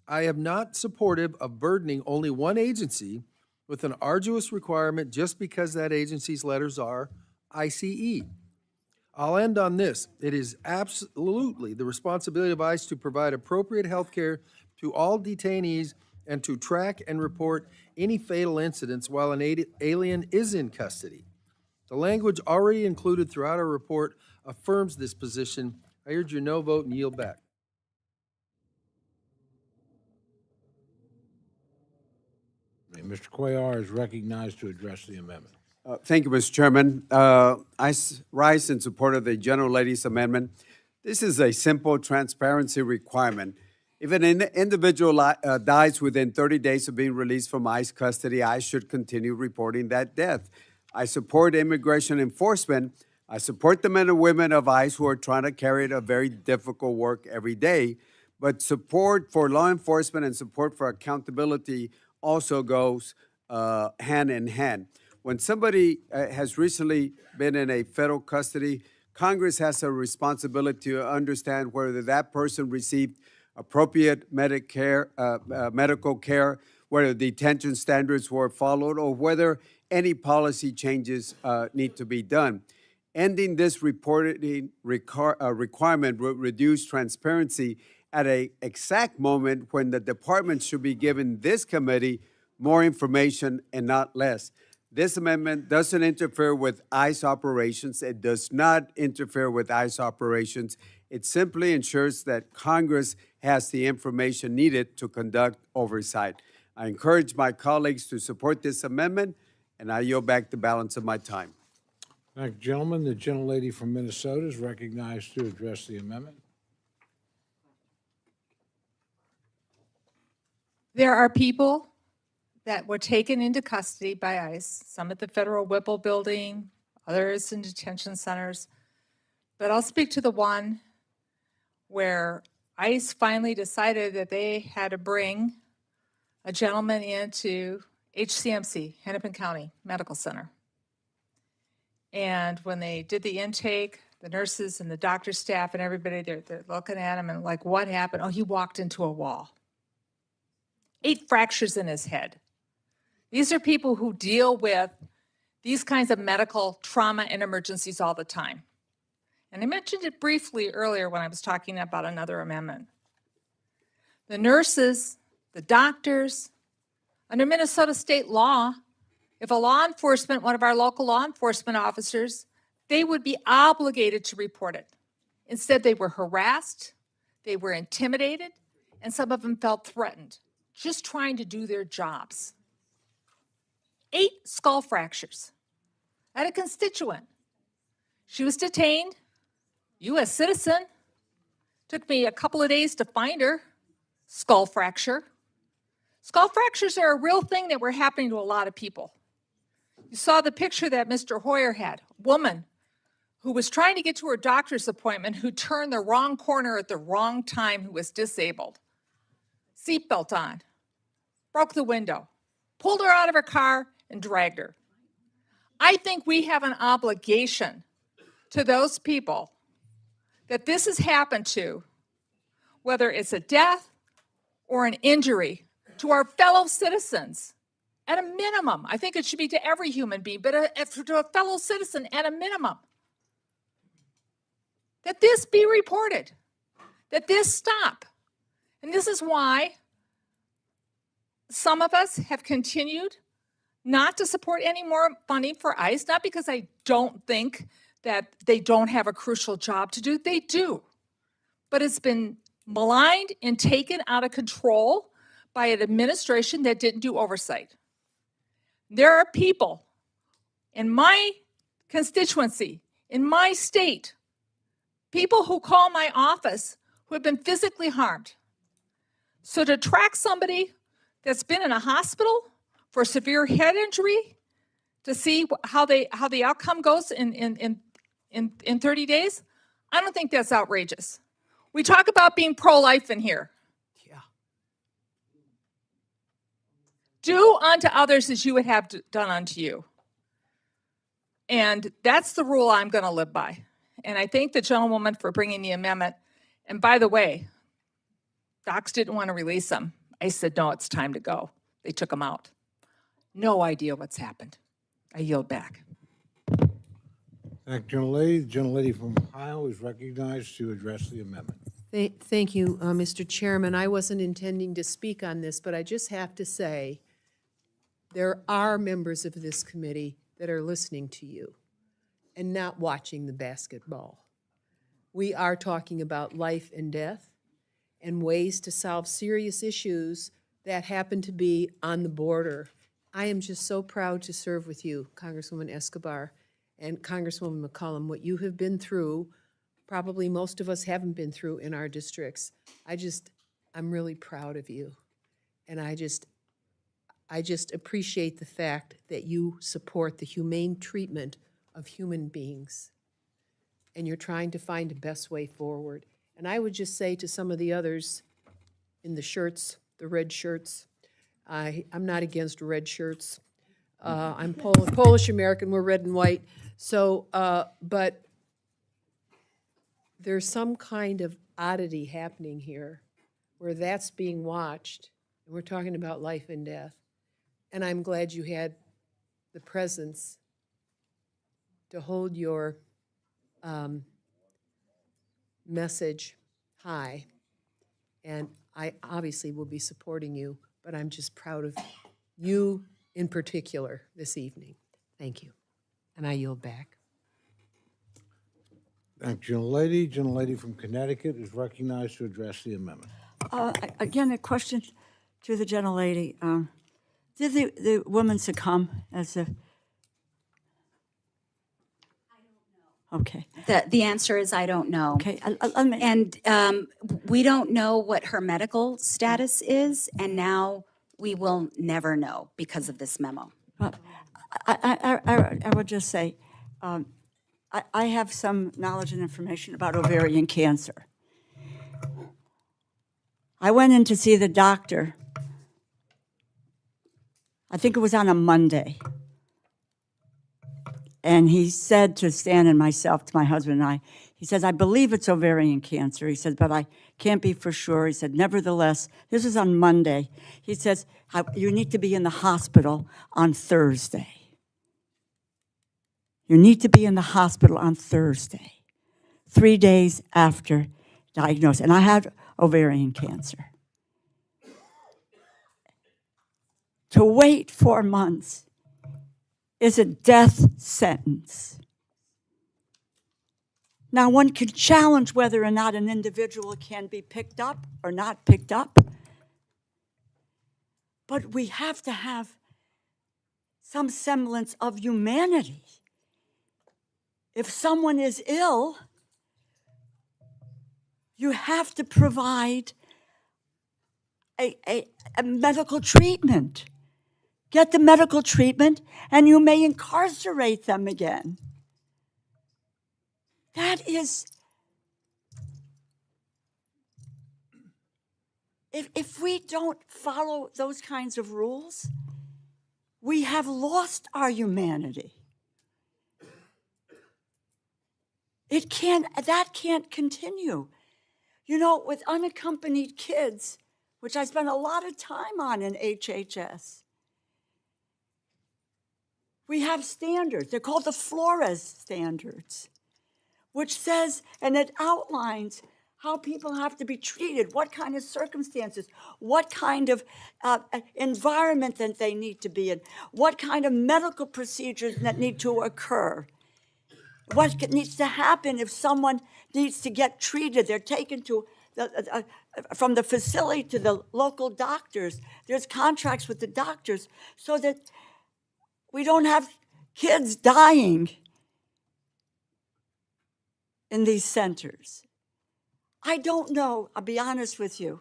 I am not supportive of burdening only one agency with an arduous requirement just because that agency's letters are ICE. I'll end on this. It is absolutely the responsibility of ICE to provide appropriate health care to all detainees and to track and report any fatal incidents while an alien is in custody. The language already included throughout our report affirms this position. I urge your no vote and yield back. Mr. Cuellar is recognized to address the amendment. Thank you, Mr. Chairman. Rise in support of the gentlelady's amendment. This is a simple transparency requirement. If an individual dies within 30 days of being released from ICE custody, ICE should continue reporting that death. I support immigration enforcement. I support the men and women of ICE who are trying to carry out a very difficult work every day. But support for law enforcement and support for accountability also goes hand in hand. When somebody has recently been in a federal custody, Congress has a responsibility to understand whether that person received appropriate medical care, whether detention standards were followed, or whether any policy changes need to be done. Ending this reporting requirement will reduce transparency at an exact moment when the department should be giving this committee more information and not less. This amendment doesn't interfere with ICE operations. It does not interfere with ICE operations. It simply ensures that Congress has the information needed to conduct oversight. I encourage my colleagues to support this amendment, and I yield back the balance of my time. Thank you, gentlemen. The gentlelady from Minnesota is recognized to address the amendment. There are people that were taken into custody by ICE, some at the Federal Whipple Building, others in detention centers. But I'll speak to the one where ICE finally decided that they had to bring a gentleman into HCMC, Hennepin County Medical Center. And when they did the intake, the nurses and the doctor staff and everybody, they're looking at him and like, what happened? Oh, he walked into a wall. 8 fractures in his head. These are people who deal with these kinds of medical trauma and emergencies all the time. And I mentioned it briefly earlier when I was talking about another amendment. The nurses, the doctors, under Minnesota state law, if a law enforcement, one of our local law enforcement officers, they would be obligated to report it. Instead, they were harassed, they were intimidated, and some of them felt threatened, just trying to do their jobs. 8 skull fractures. I had a constituent. She was detained, U.S. citizen. Took me a couple of days to find her. Skull fracture. Skull fractures are a real thing that were happening to a lot of people. You saw the picture that Mr. Hoyer had, a woman who was trying to get to her doctor's appointment who turned the wrong corner at the wrong time, who was disabled. Seatbelt on, broke the window, pulled her out of her car and dragged her. I think we have an obligation to those people that this has happened to, whether it's a death or an injury, to our fellow citizens. At a minimum, I think it should be to every human being, but to a fellow citizen at a minimum. that this be reported, that this stop. And this is why some of us have continued not to support any more funding for ICE, not because I don't think that they don't have a crucial job to do, they do. But it's been maligned and taken out of control by an administration that didn't do oversight. There are people in my constituency, in my state, people who call my office who have been physically harmed. So to track somebody that's been in a hospital for severe head injury, to see how the outcome goes in 30 days, I don't think that's outrageous. We talk about being pro-life in here. Yeah. Do unto others as you would have done unto you. And that's the rule I'm going to live by. And I thank the gentlewoman for bringing the amendment. And by the way, docs didn't want to release them. I said, no, it's time to go. They took them out. No idea what's happened. I yield back. Thank you, gentlelady. The gentlelady from Ohio is recognized to address the amendment. Thank you, Mr. Chairman. I wasn't intending to speak on this, but I just have to say, there are members of this committee that are listening to you and not watching the basketball. We are talking about life and death and ways to solve serious issues that happen to be on the border. I am just so proud to serve with you, Congresswoman Escobar and Congresswoman McCollum. What you have been through, probably most of us haven't been through in our districts. I'm really proud of you. And I just appreciate the fact that you support the humane treatment of human beings. And you're trying to find the best way forward. And I would just say to some of the others in the shirts, the red shirts, I'm not against red shirts. I'm Polish American, we're red and white. So, but there's some kind of oddity happening here where that's being watched, and we're talking about life and death. And I'm glad you had the presence to hold your message high. And I obviously will be supporting you, but I'm just proud of you in particular this evening. Thank you. And I yield back. Thank you, gentlelady. Gentlelady from Connecticut is recognized to address the amendment. Again, a question to the gentlelady. Did the woman succumb as a? Okay. The answer is I don't know. Okay. And we don't know what her medical status is, and now we will never know because of this memo. I would just say, I have some knowledge and information about ovarian cancer. I went in to see the doctor, I think it was on a Monday. And he said to Stan and myself, to my husband and I, he says, I believe it's ovarian cancer. He said, but I can't be for sure. He said, nevertheless, this was on Monday. He says, you need to be in the hospital on Thursday. You need to be in the hospital on Thursday, 3 days after diagnosis. And I had ovarian cancer. To wait 4 months is a death sentence. Now, one can challenge whether or not an individual can be picked up or not picked up, but we have to have some semblance of humanity. If someone is ill, you have to provide a medical treatment. Get the medical treatment, and you may incarcerate them again. That is, if we don't follow those kinds of rules, we have lost our humanity. That can't continue. You know, with unaccompanied kids, which I spent a lot of time on in HHS, we have standards. They're called the Flores standards. which says, and it outlines how people have to be treated, what kind of circumstances, what kind of environment that they need to be in, what kind of medical procedures that need to occur, what needs to happen if someone needs to get treated. They're taken to from the facility to the local doctors. There's contracts with the doctors so that we don't have kids dying in these centers. I don't know, I'll be honest with you.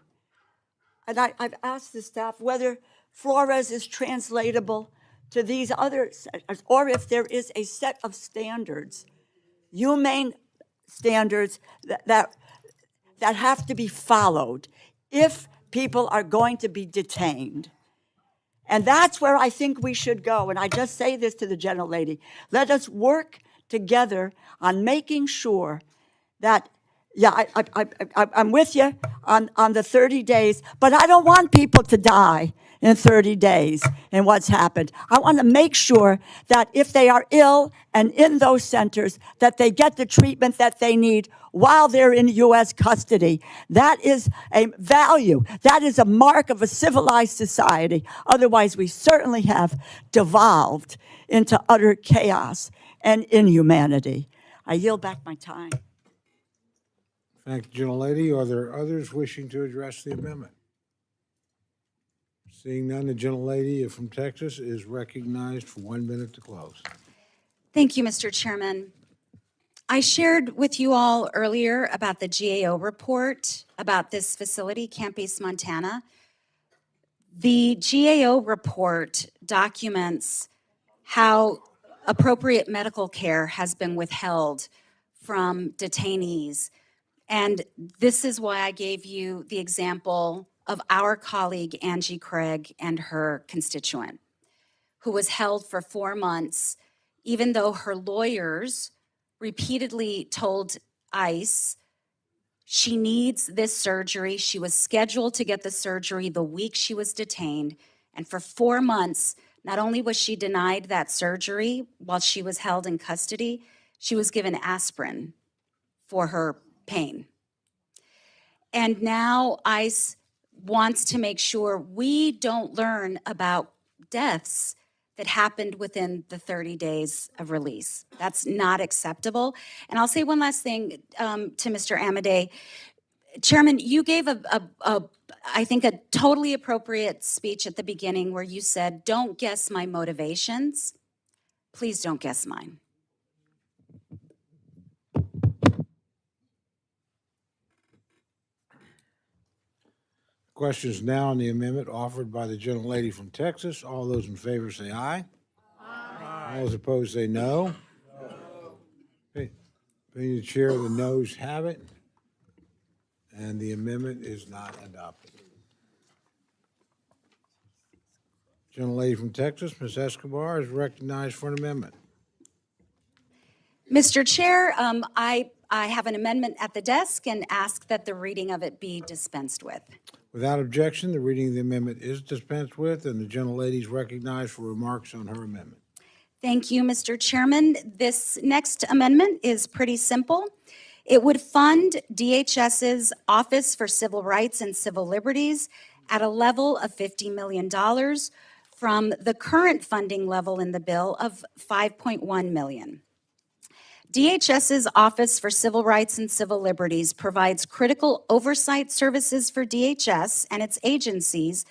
And I've asked the staff whether Flores is translatable to these other centers, or if there is a set of standards, humane standards that have to be followed if people are going to be detained. And that's where I think we should go. And I just say this to the gentlelady. Let us work together on making sure that, yeah, I'm with you on the 30 days, but I don't want people to die in 30 days in what's happened. I want to make sure that if they are ill and in those centers, that they get the treatment that they need while they're in U.S. custody. That is a value. That is a mark of a civilized society. Otherwise, we certainly have devolved into utter chaos and inhumanity. I yield back my time. Thank you, gentlelady. Are there others wishing to address the amendment? Seeing none, the gentlelady from Texas is recognized for 1 minute to close. Thank you, Mr. Chairman. I shared with you all earlier about the GAO report about this facility, Camp East, Montana. The GAO report documents how appropriate medical care has been withheld from detainees. And this is why I gave you the example of our colleague, Angie Craig, and her constituent, who was held for 4 months, even though her lawyers repeatedly told ICE she needs this surgery. She was scheduled to get the surgery the week she was detained. And for 4 months, not only was she denied that surgery while she was held in custody, she was given aspirin for her pain. And now ICE wants to make sure we don't learn about deaths that happened within the 30 days of release. That's not acceptable. And I'll say one last thing to Mr. Amadei. Chairman, you gave I think, a totally appropriate speech at the beginning where you said, "Don't guess my motivations." Please don't guess mine. Questions now on the amendment offered by the gentlelady from Texas. All those in favor say aye. Aye. All those opposed say no. Okay. Being the chair, the noes have it, and the amendment is not adopted. Gentlelady from Texas, Ms. Escobar, is recognized for an amendment. Mr. Chair, I have an amendment at the desk and ask that the reading of it be dispensed with. Without objection, the reading of the amendment is dispensed with, and the gentlelady is recognized for remarks on her amendment. Thank you, Mr. Chairman. This next amendment is pretty simple. It would fund DHS's Office for Civil Rights and Civil Liberties at a level of $50 million from the current funding level in the bill of $5.1 million. DHS's Office for Civil Rights and Civil Liberties provides critical oversight services for DHS and its agencies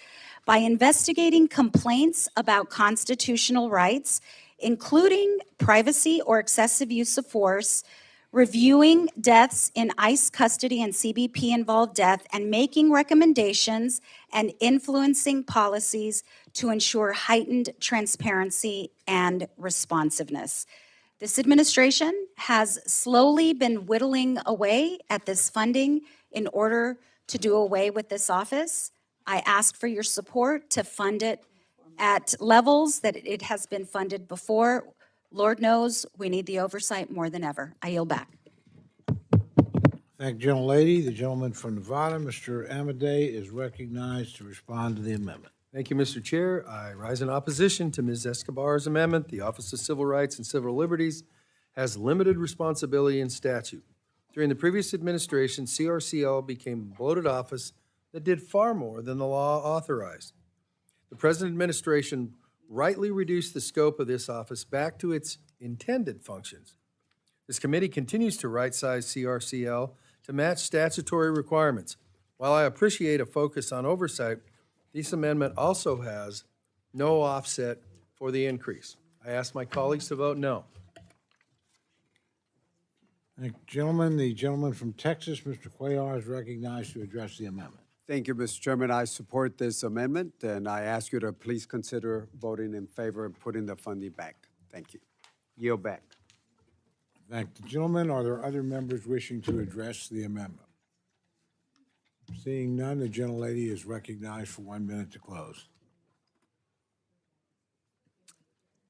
by investigating complaints about constitutional rights, including privacy or excessive use of force, reviewing deaths in ICE custody and CBP-involved death, and making recommendations and influencing policies to ensure heightened transparency and responsiveness. This administration has slowly been whittling away at this funding in order to do away with this office. I ask for your support to fund it at levels that it has been funded before. Lord knows we need the oversight more than ever. I yield back. Thank you, gentlelady. The gentleman from Nevada, Mr. Amadei, is recognized to respond to the amendment. Thank you, Mr. Chair. I rise in opposition to Ms. Escobar's amendment. The Office of Civil Rights and Civil Liberties has limited responsibility in statute. During the previous administration, CRCL became a bloated office that did far more than the law authorized. The present administration rightly reduced the scope of this office back to its intended functions. This committee continues to right-size CRCL to match statutory requirements. While I appreciate a focus on oversight, this amendment also has no offset for the increase. I ask my colleagues to vote no. Thank you, gentlemen. The gentleman from Texas, Mr. Cuellar, is recognized to address the amendment. Thank you, Mr. Chairman. I support this amendment, and I ask you to please consider voting in favor and putting the funding back. Thank you. Yield back. Thank the gentleman. Are there other members wishing to address the amendment? Seeing none, the gentlelady is recognized for 1 minute to close.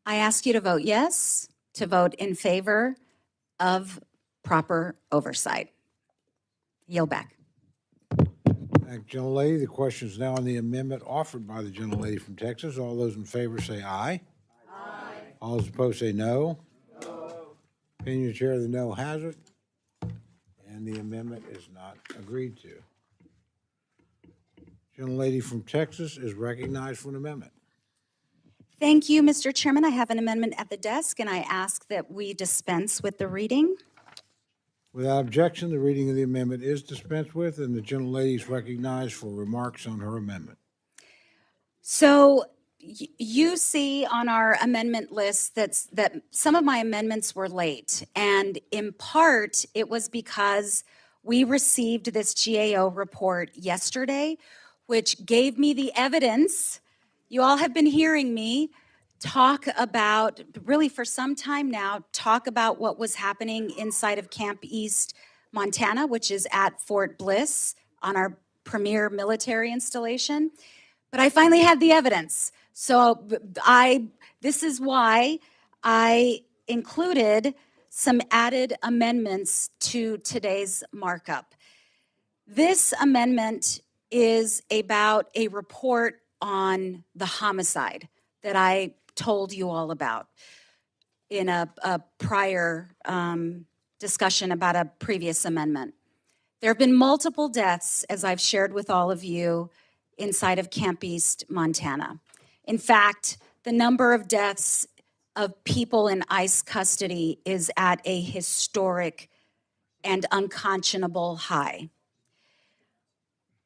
I ask you to vote yes, to vote in favor of proper oversight. Yield back. Thank you, gentlelady. The question is now on the amendment offered by the gentlelady from Texas. All those in favor say aye. Aye. All those opposed say no. No. Opinion of the chair, the no has it, and the amendment is not agreed to. Gentlelady from Texas is recognized for an amendment. Thank you, Mr. Chairman. I have an amendment at the desk, and I ask that we dispense with the reading. Without objection, the reading of the amendment is dispensed with, and the gentlelady is recognized for remarks on her amendment. So you see on our amendment list that some of my amendments were late, and in part, it was because we received this GAO report yesterday, which gave me the evidence. You all have been hearing me talk about, really for some time now, talk about what was happening inside of Camp East, Montana, which is at Fort Bliss on our premier military installation. But I finally had the evidence. So this is why I included some added amendments to today's markup. This amendment is about a report on the homicide that I told you all about in a prior discussion about a previous amendment. There have been multiple deaths, as I've shared with all of you, inside of Camp East, Montana. In fact, the number of deaths of people in ICE custody is at a historic and unconscionable high.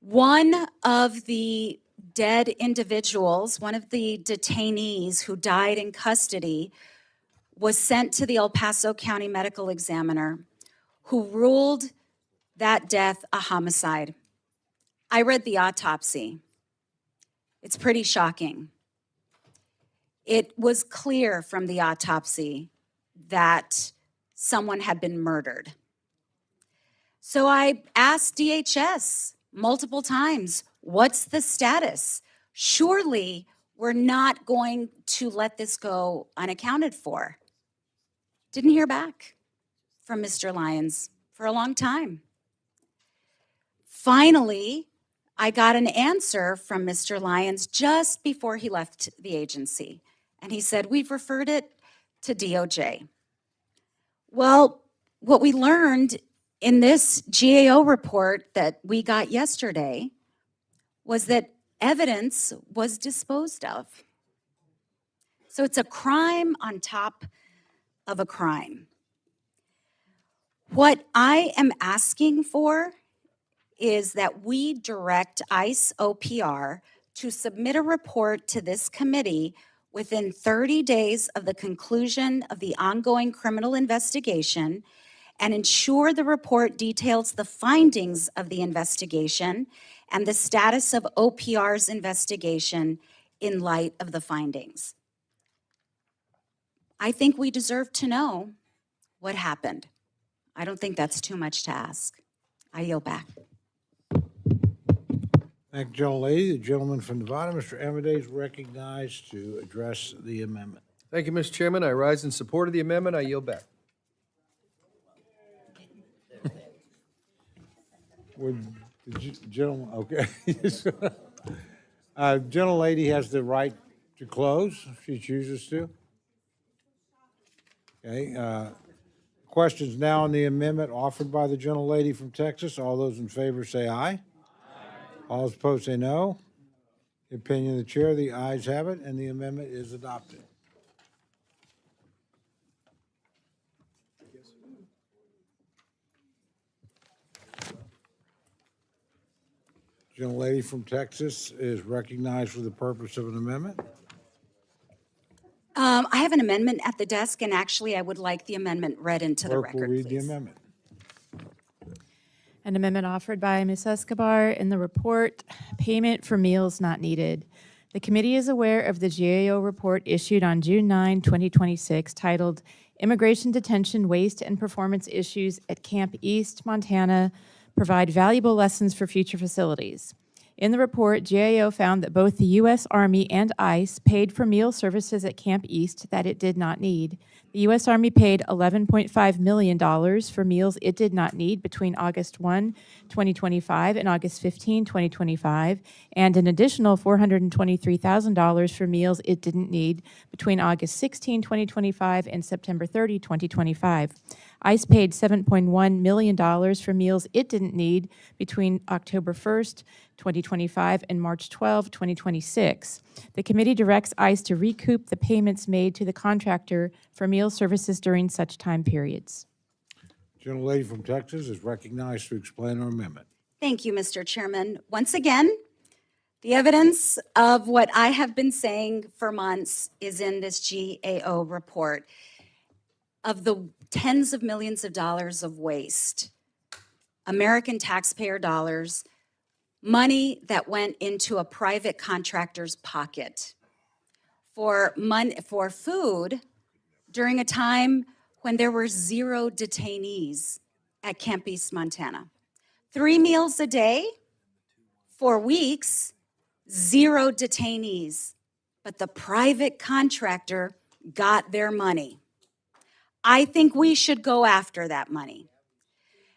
One of the dead individuals, one of the detainees who died in custody, was sent to the El Paso County Medical Examiner, who ruled that death a homicide. I read the autopsy. It's pretty shocking. It was clear from the autopsy that someone had been murdered. So I asked DHS multiple times, what's the status? Surely we're not going to let this go unaccounted for. Didn't hear back from Mr. Lyons for a long time. Finally, I got an answer from Mr. Lyons just before he left the agency. And he said, we've referred it to DOJ. Well, what we learned in this GAO report that we got yesterday was that evidence was disposed of. So it's a crime on top of a crime. What I am asking for is that we direct ICE OPR to submit a report to this committee within 30 days of the conclusion of the ongoing criminal investigation and ensure the report details the findings of the investigation and the status of OPR's investigation in light of the findings. I think we deserve to know what happened. I don't think that's too much to ask. I yield back. Thank you, gentlelady. The gentleman from Nevada, Mr. Amade, is recognized to address the amendment. Thank you, Mr. Chairman. I rise in support of the amendment. I yield back. Would the gentleman, okay. Gentlelady has the right to close if she chooses to. Okay. Questions now on the amendment offered by the gentlelady from Texas. All those in favor say aye. All those opposed say no. The opinion of the chair, the ayes have it, and the amendment is adopted. Gentlelady from Texas is recognized for the purpose of an amendment. I have an amendment at the desk, and actually, I would like the amendment read into the Clerk will record, read the please. amendment. An amendment offered by Ms. Escobar in the report, payment for meals not needed. The committee is aware of the GAO report issued on June 9, 2026, titled Immigration Detention, Waste, and Performance Issues at Camp East, Montana Provide Valuable Lessons for Future Facilities. In the report, GAO found that both the U.S. Army and ICE paid for meal services at Camp East that it did not need. The U.S. Army paid $11.5 million for meals it did not need between August 1, 2025 and August 15, 2025, and an additional $423,000 for meals it didn't need between August 16, 2025 and September 30, 2025. ICE paid $7.1 million for meals it didn't need between October 1st, 2025 and March 12, 2026. The committee directs ICE to recoup the payments made to the contractor for meal services during such time periods. Gentlelady from Texas is recognized to explain her amendment. Thank you, Mr. Chairman. Once again, the evidence of what I have been saying for months is in this GAO report. Of the tens of millions of dollars of waste, American taxpayer dollars, money that went into a private contractor's pocket for food during a time when there were 0 detainees at Camp East, Montana. 3 meals a day for weeks, 0 detainees, but the private contractor got their money. I think we should go after that money.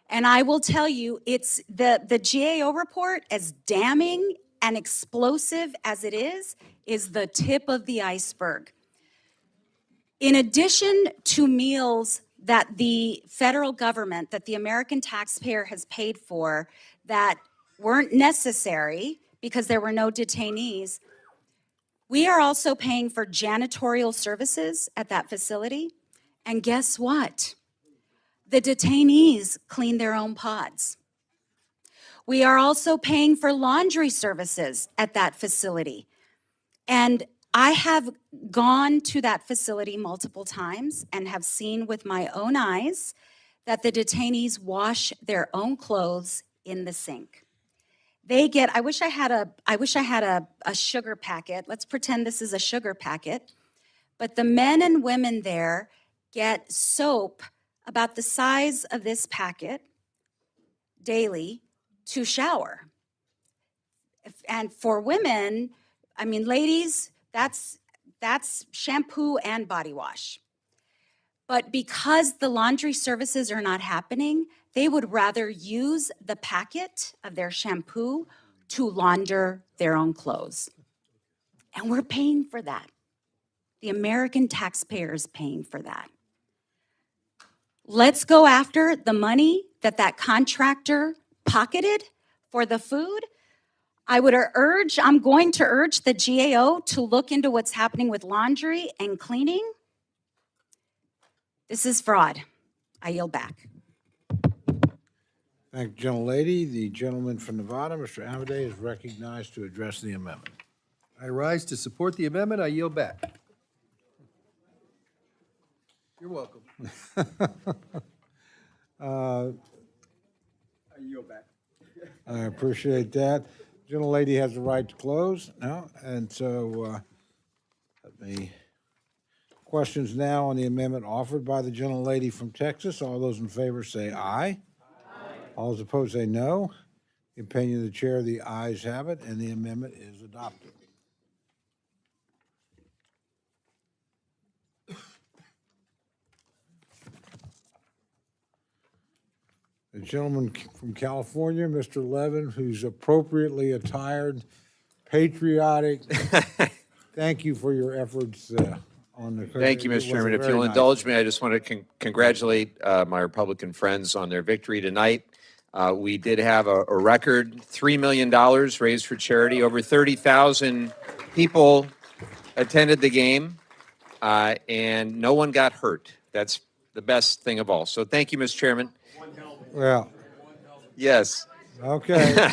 And I will tell you, it's the GAO report, as damning and explosive as it is the tip of the iceberg. In addition to meals that the federal government, that the American taxpayer has paid for that weren't necessary because there were no detainees, we are also paying for janitorial services at that facility. And guess what? The detainees clean their own pods. We are also paying for laundry services at that facility. And I have gone to that facility multiple times and have seen with my own eyes that the detainees wash their own clothes in the sink. They get, I wish I had a sugar packet. Let's pretend this is a sugar packet. But the men and women there get soap about the size of this packet daily to shower. And for women, I mean, ladies, that's shampoo and body wash. But because the laundry services are not happening, they would rather use the packet of their shampoo to launder their own clothes. And we're paying for that. The American taxpayer is paying for that. Let's go after the money that contractor pocketed for the food. I'm going to urge the GAO to look into what's happening with laundry and cleaning. This is fraud. I yield back. Thank you, gentlelady. The gentleman from Nevada, Mr. Amade, is recognized to address the amendment. I rise to support the amendment. I yield back. You're welcome. I yield back. I appreciate that. Gentlelady has the right to close now, and so questions now on the amendment offered by the gentlelady from Texas. All those in favor say aye. All those opposed say no. The opinion of the chair, the ayes have it, and the amendment is adopted. The gentleman from California, Mr. Levin, who's appropriately attired, patriotic. Thank you for your efforts on the. Thank you, it was Mr. a Chairman. If very you'll nice- indulge me, I just want to congratulate my Republican friends on their victory tonight. We did have a record $3 million raised for charity. Over 30,000 people attended the game, and no one got hurt. That's the best thing of all. So thank you, Mr. Chairman. Well, Yes. okay.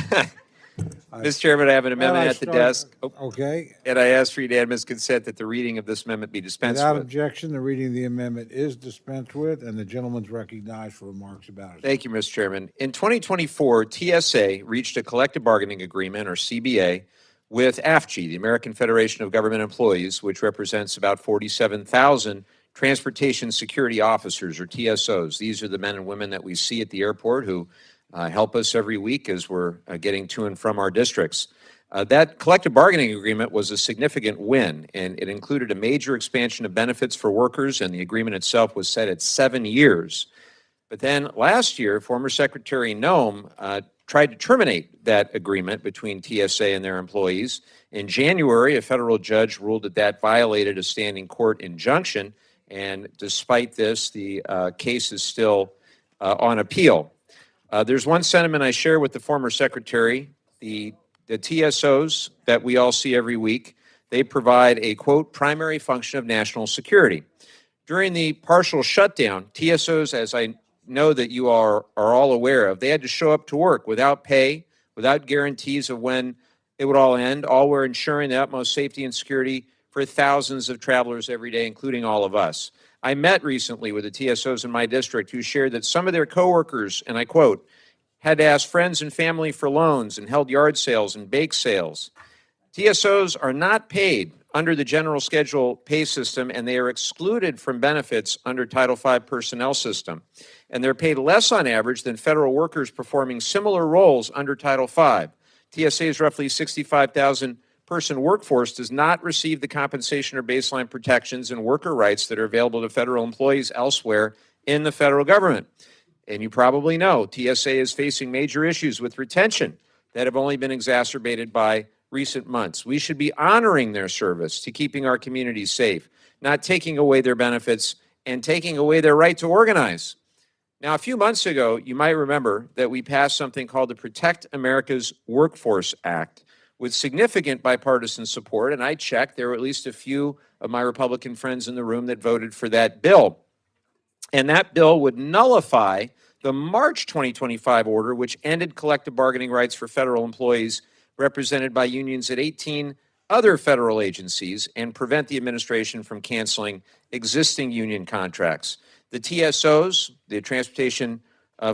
Mr. Chairman, I have an amendment at the desk. Oh, Okay. and I ask for unanimous consent that the reading of this amendment be dispensed Without with. objection, the reading of the amendment is dispensed with, and the gentleman's recognized for remarks about it. Thank you, Mr. Chairman. In 2024, TSA reached a collective bargaining agreement, or CBA, with AFG, the American Federation of Government Employees, which represents about 47,000 transportation security officers, or TSOs. These are the men and women that we see at the airport who help us every week as we're getting to and from our districts. That collective bargaining agreement was a significant win, and it included a major expansion of benefits for workers, and the agreement itself was set at 7 years. But then last year, former Secretary Noem tried to terminate that agreement between TSA and their employees. In January, a federal judge ruled that that violated a standing court injunction, and despite this, the case is still on appeal. There's one sentiment I share with the former secretary. The TSOs that we all see every week, they provide a, quote, primary function of national security. During the partial shutdown, TSOs, as I know that you are all aware of, they had to show up to work without pay, without guarantees of when it would all end. All were ensuring the utmost safety and security for thousands of travelers every day, including all of us. I met recently with the TSOs in my district who shared that some of their coworkers, and I quote, had to ask friends and family for loans and held yard sales and bake sales. TSOs are not paid under the general schedule pay system, and they are excluded from benefits under Title V personnel system. And they're paid less on average than federal workers performing similar roles under Title V. TSA's roughly 65,000 person workforce does not receive the compensation or baseline protections and worker rights that are available to federal employees elsewhere in the federal government. And you probably know TSA is facing major issues with retention that have only been exacerbated by recent months. We should be honoring their service to keeping our communities safe, not taking away their benefits and taking away their right to organize. Now, a few months ago, you might remember that we passed something called the Protect America's Workforce Act with significant bipartisan support, and I checked, there were at least a few of my Republican friends in the room that voted for that bill. And that bill would nullify the March 2025 order, which ended collective bargaining rights for federal employees represented by unions at 18 other federal agencies, and prevent the administration from canceling existing union contracts. The TSOs, the transportation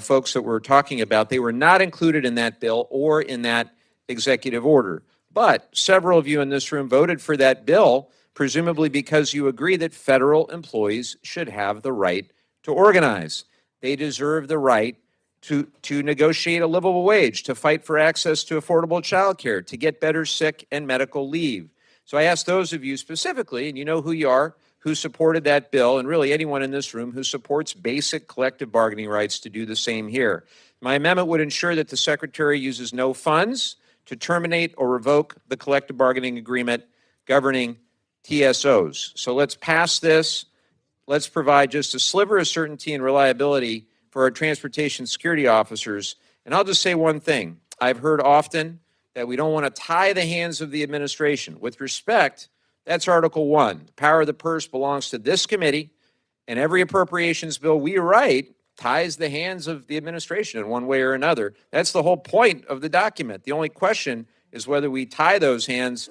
folks that we're talking about, they were not included in that bill or in that executive order. But several of you in this room voted for that bill, presumably because you agree that federal employees should have the right to organize. They deserve the right to negotiate a livable wage, to fight for access to affordable child care, to get better sick and medical leave. So I ask those of you specifically, and you know who you are, who supported that bill, and really anyone in this room who supports basic collective bargaining rights, to do the same here. My amendment would ensure that the Secretary uses no funds to terminate or revoke the collective bargaining agreement governing TSOs. So let's pass this. Let's provide just a sliver of certainty and reliability for our transportation security officers. And I'll just say one thing. I've heard often that we don't want to tie the hands of the administration. With respect, that's Article 1. The power of the purse belongs to this committee, and every appropriations bill we write ties the hands of the administration in one way or another. That's the whole point of the document. The only question is whether we tie those hands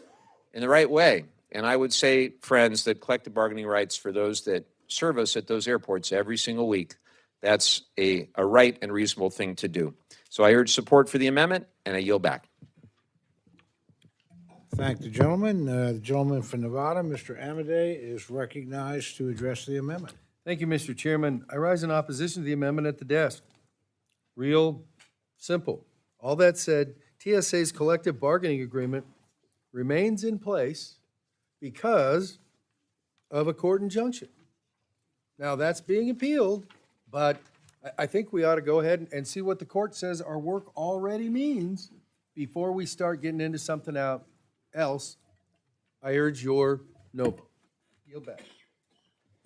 in the right way. And I would say, friends, that collective bargaining rights for those that serve us at those airports every single week, that's a right and reasonable thing to do. So I urge support for the amendment, and I yield back. Thank the gentleman. The gentleman from Nevada, Mr. Amade, is recognized to address the amendment. Thank you, Mr. Chairman. I rise in opposition to the amendment at the desk. Real simple. All that said, TSA's collective bargaining agreement remains in place because of a court injunction. Now, that's being appealed, but I think we ought to go ahead and see what the court says our work already means before we start getting into something else. I urge your no vote. Yield back.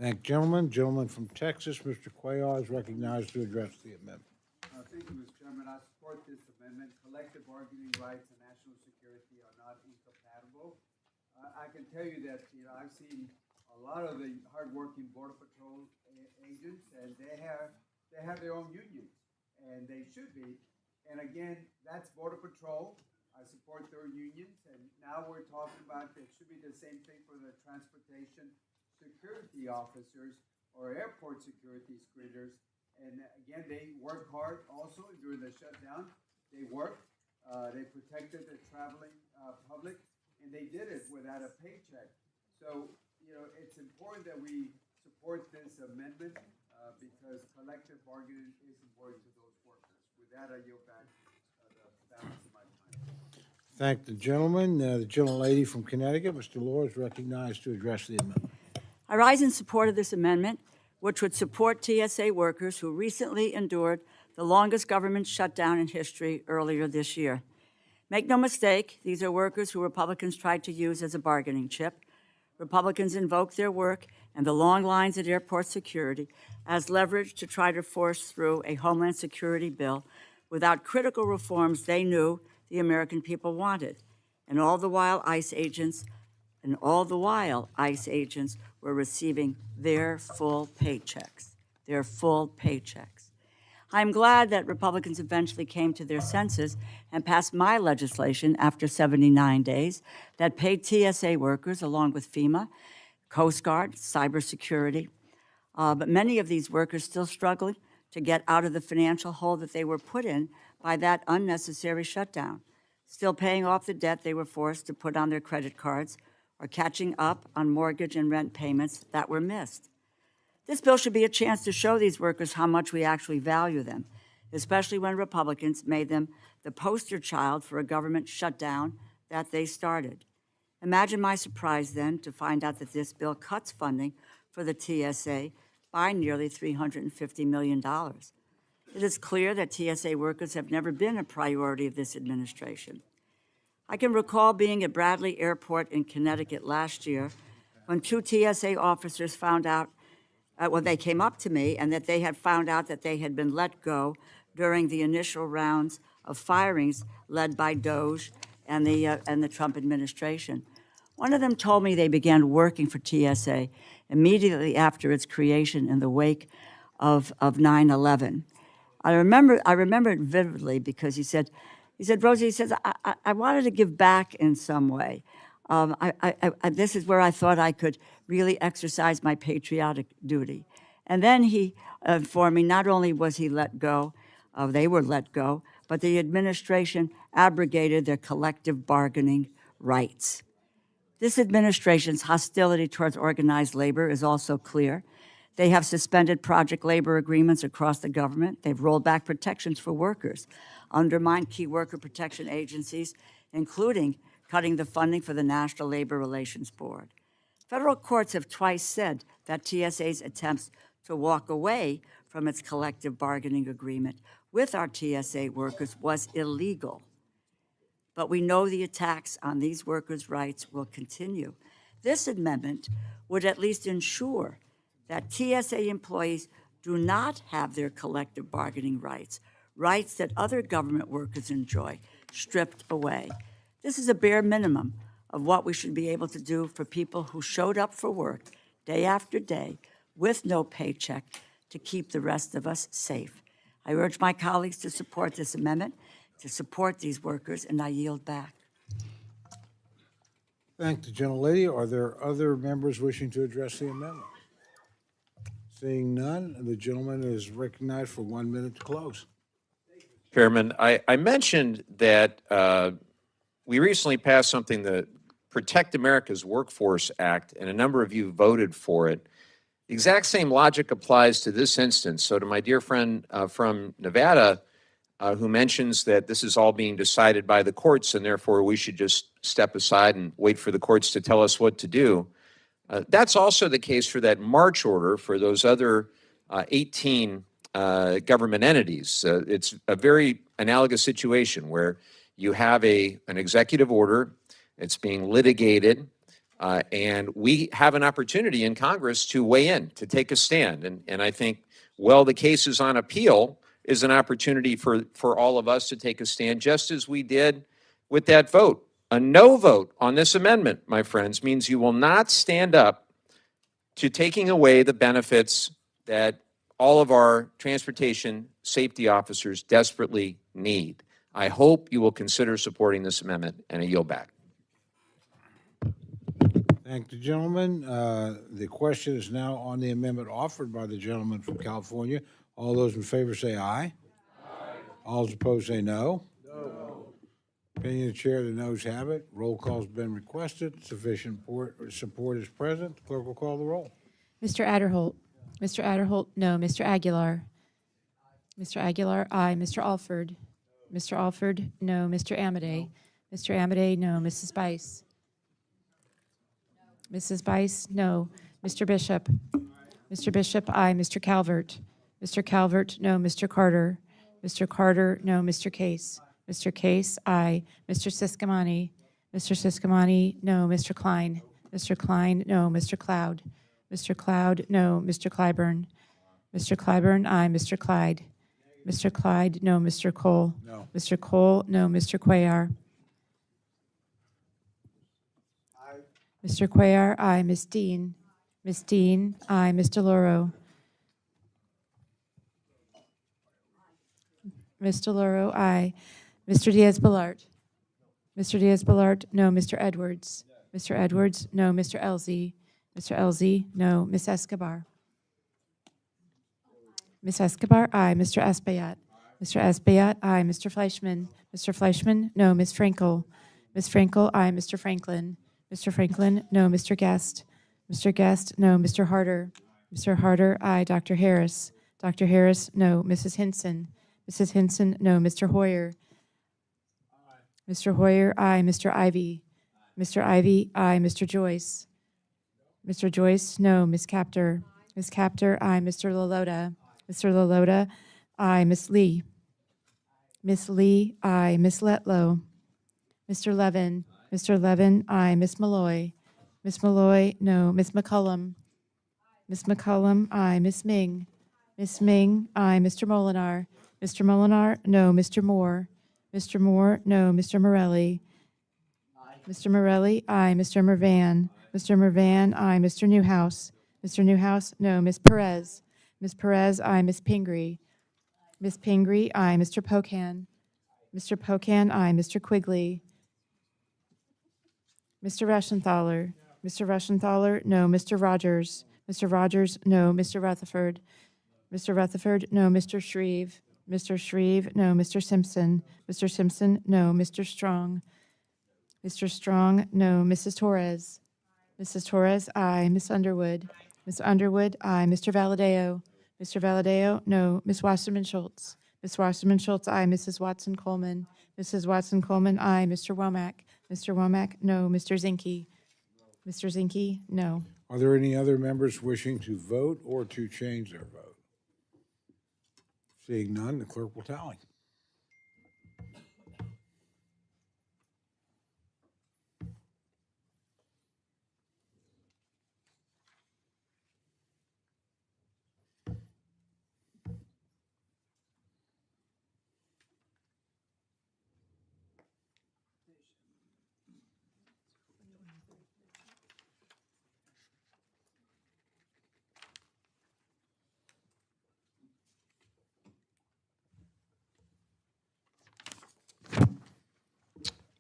Thank you, gentlemen. Gentleman from Texas, Mr. Cuellar, is recognized to address the amendment. Thank you, Mr. Chairman. I support this amendment. Collective bargaining rights and national security are not incompatible. I can tell you that, I've seen a lot of the hardworking Border Patrol agents, and they have their own unions, and they should be. And again, that's Border Patrol. I support their unions, and now we're talking about it should be the same thing for the transportation security officers or airport security screeners. And again, they work hard also during the shutdown. They worked, they protected the traveling public, and they did it without a paycheck. So, it's important that we support this amendment because collective bargaining is important to those workers. With that, I yield back the balance of my time. Thank the gentleman. The gentlelady from Connecticut, Mr. Law, is recognized to address the amendment. I rise in support of this amendment, which would support TSA workers who recently endured the longest government shutdown in history earlier this year. Make no mistake, these are workers who Republicans tried to use as a bargaining chip. Republicans invoked their work and the long lines at airport security as leverage to try to force through a Homeland Security bill without critical reforms they knew the American people wanted. And all the while, ICE agents were receiving their full paychecks, I'm glad that Republicans eventually came to their senses and passed my legislation after 79 days that paid TSA workers, along with FEMA, Coast Guard, cybersecurity. But many of these workers still struggling to get out of the financial hole that they were put in by that unnecessary shutdown, still paying off the debt they were forced to put on their credit cards or catching up on mortgage and rent payments that were missed. This bill should be a chance to show these workers how much we actually value them, especially when Republicans made them the poster child for a government shutdown that they started. Imagine my surprise then to find out that this bill cuts funding for the TSA by nearly $350 million. It is clear that TSA workers have never been a priority of this administration. I can recall being at Bradley Airport in Connecticut last year when two TSA officers found out, they came up to me and that they had found out that they had been let go during the initial rounds of firings led by DOJ and the Trump administration. One of them told me they began working for TSA immediately after its creation in the wake of 9/11. I remember it vividly because he said, Rosie, he says, I wanted to give back in some way. This is where I thought I could really exercise my patriotic duty. And then he informed me not only was he let go, they were let go, but the administration abrogated their collective bargaining rights. This administration's hostility towards organized labor is also clear. They have suspended project labor agreements across the government. They've rolled back protections for workers, undermined key worker protection agencies, including cutting the funding for the National Labor Relations Board. Federal courts have twice said that TSA's attempts to walk away from its collective bargaining agreement with our TSA workers was illegal. But we know the attacks on these workers' rights will continue. This amendment would at least ensure that TSA employees do not have their collective bargaining rights that other government workers enjoy, stripped away. This is a bare minimum of what we should be able to do for people who showed up for work day after day with no paycheck to keep the rest of us safe. I urge my colleagues to support this amendment, to support these workers, and I yield back. Thank the gentlelady. Are there other members wishing to address the amendment? Seeing none, the gentleman is recognized for 1 minute to close. Chairman, I mentioned that we recently passed something, the Protect America's Workforce Act, and a number of you voted for it. The exact same logic applies to this instance. So to my dear friend from Nevada, who mentions that this is all being decided by the courts and therefore we should just step aside and wait for the courts to tell us what to do. That's also the case for that March order for those other 18 government entities. It's a very analogous situation where you have an executive order, it's being litigated, And we have an opportunity in Congress to weigh in, to take a stand. And I think, well, the case is on appeal is an opportunity for all of us to take a stand, just as we did with that vote. A no vote on this amendment, my friends, means you will not stand up to taking away the benefits that all of our transportation safety officers desperately need. I hope you will consider supporting this amendment, and I yield back. Thank the gentleman. The question is now on the amendment offered by the gentleman from California. All those in favor say aye. All those opposed say no. No. Opinion of the chair, the noes have it. Roll call's been requested. Sufficient support is present. Clerk will call the roll. Mr. Adderholt. Mr. Adderholt, no. Mr. Aguilar. Mr. Aguilar, aye. Mr. Alford. Mr. Alford, no. Mr. Amade. Mr. Amade, no. Mrs. Bice. Mrs. Bice, no. Mr. Bishop. Mr. Bishop, aye. Mr. Calvert. Mr. Calvert, no. Mr. Carter. Mr. Carter, no. Mr. Case. Mr. Case, aye. Mr. Siscomani. Mr. Siscomani, no. Mr. Klein. Mr. Klein, no. Mr. Cloud. Mr. Cloud, no. Mr. Clyburn. Mr. Clyburn, aye. Mr. Clyde. Mr. Clyde, no. Mr. Cole. No. Mr. Cole, no. Mr. Cuellar. Mr. Cuellar, aye. Ms. Dean. Ms. Dean, aye. Mr. Loro. Mr. Loro, aye. Mr. Diaz-Balart. Mr. Diaz-Balart, no. Mr. Edwards. Mr. Edwards, no. Mr. Elzey. Mr. Elzey, no. Ms. Escobar. Ms. Escobar, aye. Mr. Espaillat. Mr. Espaillat, aye. Mr. Fleischman. Mr. Fleischman, no. Ms. Frankel. Ms. Frankel, aye. Mr. Franklin. Mr. Franklin, no. Mr. Guest. Mr. Guest, no. Mr. Harder. Mr. Harder, aye. Dr. Harris. Dr. Harris, no. Mrs. Hinson. Mrs. Hinson, no. Mr. Hoyer. Mr. Hoyer, aye. Mr. Ivy. Mr. Ivy, aye. Mr. Joyce. Mr. Joyce, no. Ms. Capter. Ms. Capter, aye. Mr. Lalota. Mr. Lalota, aye. Ms. Lee. Ms. Lee, aye. Ms. Letlow. Mr. Levin. Mr. Levin, aye. Ms. Malloy. Ms. Malloy, no. Ms. McCullum. Ms. McCullum, aye. Ms. Ming. Ms. Ming, aye. Mr. Molinar. Mr. Molinar, no. Mr. Moore. Mr. Moore, no. Mr. Morelli. Mr. Morelli, aye. Mr. Mervan. Mr. Mervan, aye. Mr. Newhouse. Mr. Newhouse, no. Ms. Perez. Ms. Perez, aye. Ms. Pingree. Ms. Pingree, aye. Mr. Pocan. Mr. Pocan, aye. Mr. Quigley. Mr. Reschenthaler. Mr. Reschenthaler, no. Mr. Rogers. Mr. Rogers, no. Mr. Rutherford. Mr. Rutherford, no. Mr. Shreve. Mr. Shreve, no. Mr. Simpson. Mr. Simpson, no. Mr. Strong. Mr. Strong, no. Mrs. Torres. Mrs. Torres, aye. Miss Underwood. Miss Underwood, aye. Mr. Valadeo. Mr. Valadeo, no. Miss Wasserman Schultz. Miss Wasserman Schultz, aye. Mrs. Watson Coleman. Mrs. Watson Coleman, aye. Mr. Womack. Mr. Womack, no. Mr. Zinke. Mr. Zinke, no. Are there any other members wishing to vote or to change their vote? Seeing none, the clerk will tally.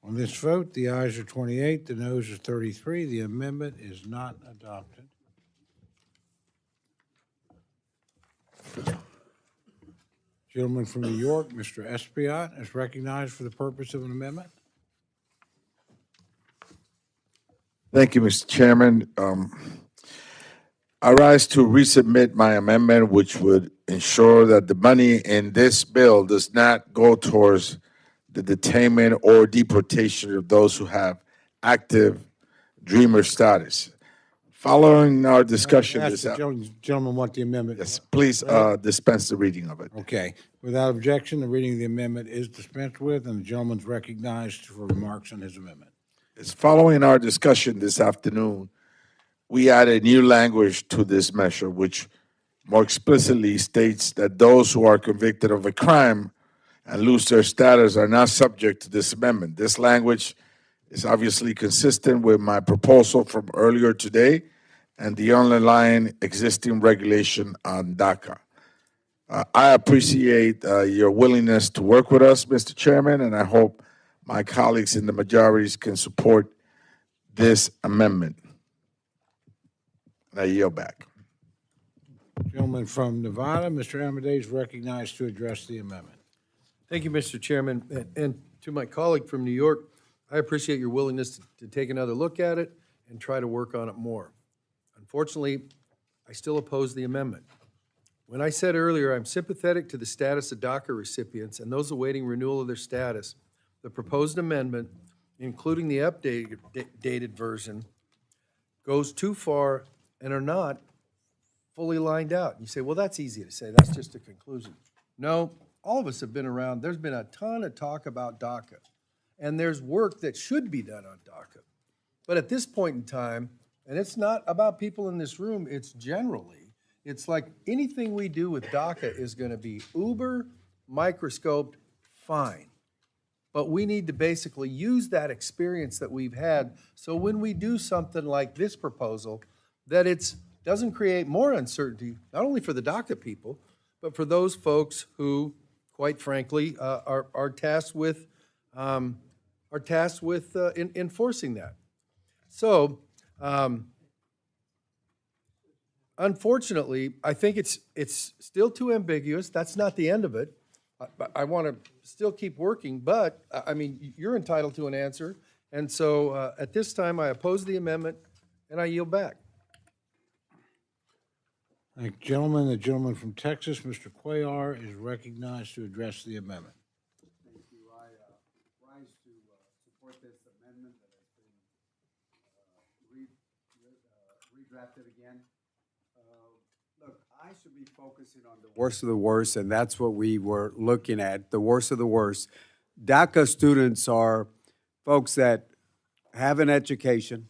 On this vote, the ayes are 28, the noes are 33. The amendment is not adopted. Gentleman from New York, Mr. Espaillat, is recognized for the purpose of an amendment. Thank you, Mr. Chairman. I rise to resubmit my amendment, which would ensure that the money in this bill does not go towards the detainment or deportation of those who have active dreamer status. Following our discussion Ask this the gentleman what the amendment yes, is. please dispense the reading of it. Okay. Without objection, the reading of the amendment is dispensed with, and the gentleman's recognized for remarks on his amendment. is following our discussion this afternoon, we added new language to this measure, which more explicitly states that those who are convicted of a crime and lose their status are not subject to this amendment. This language is obviously consistent with my proposal from earlier today and the underlying existing regulation on DACA. I appreciate your willingness to work with us, Mr. Chairman, and I hope my colleagues in the majorities can support this amendment. And I yield back. Gentleman from Nevada, Mr. Amadeus, recognized to address the amendment. Thank you, Mr. Chairman. And to my colleague from New York, I appreciate your willingness to take another look at it and try to work on it more. Unfortunately, I still oppose the amendment. When I said earlier I'm sympathetic to the status of DACA recipients and those awaiting renewal of their status, the proposed amendment, including the updated version, goes too far and are not fully lined out. You say, well, that's easy to say. That's just a conclusion. No, all of us have been around. There's been a ton of talk about DACA, and there's work that should be done on DACA. But at this point in time, and it's not about people in this room, it's generally, it's like anything we do with DACA is going to be uber microscoped fine. But we need to basically use that experience that we've had so when we do something like this proposal, that it doesn't create more uncertainty, not only for the DACA people, but for those folks who, quite frankly, are tasked with enforcing that. So, unfortunately, I think it's still too ambiguous. That's not the end of it. I want to still keep working, but, I mean, you're entitled to an answer. And so at this time, I oppose the amendment, and I yield back. Thank you, gentlemen. The gentleman from Texas, Mr. Cuellar, is recognized to address the amendment. Thank you. I rise to support this amendment that has been redrafted again. Look, I should be focusing on the worst of the worst, and that's what we were looking at, the worst of the worst. DACA students are folks that have an education.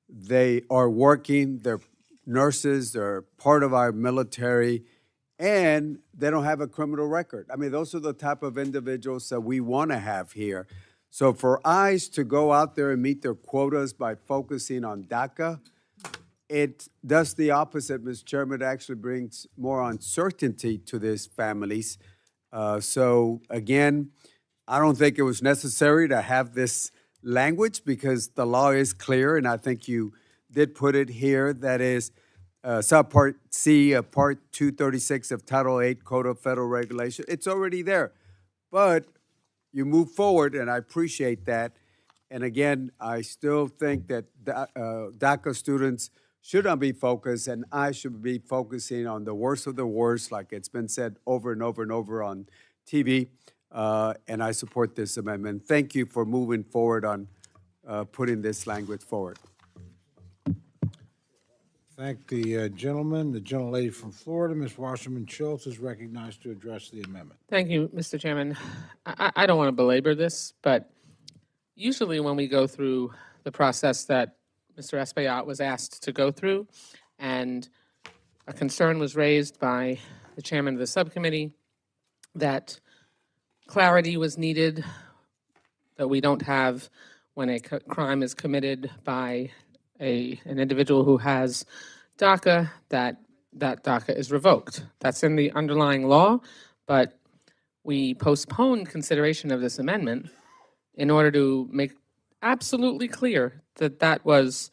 They are working, they're nurses, they're part of our military, and they don't have a criminal record. I mean, those are the type of individuals that we want to have here. So for ICE to go out there and meet their quotas by focusing on DACA, it does the opposite, Mr. Chairman. It actually brings more uncertainty to these families. So again, I don't think it was necessary to have this language because the law is clear, and I think you did put it here. That is subpart C of Part 236 of Title 8 Code of Federal Regulation. It's already there. But you move forward, and I appreciate that. And again, I still think that DACA students should not be focused, and I should be focusing on the worst of the worst, like it's been said over and over and over on TV, and I support this amendment. Thank you for moving forward on putting this language forward. Thank the gentleman. The gentlelady from Florida, Ms. Wasserman Schultz, is recognized to address the amendment. Thank you, Mr. Chairman. I don't want to belabor this, but usually when we go through the process that Mr. Espaillat was asked to go through, and a concern was raised by the chairman of the subcommittee that clarity was needed that we don't have when a crime is committed by an individual who has DACA, that DACA is revoked. That's in the underlying law, but we postponed consideration of this amendment in order to make absolutely clear that that was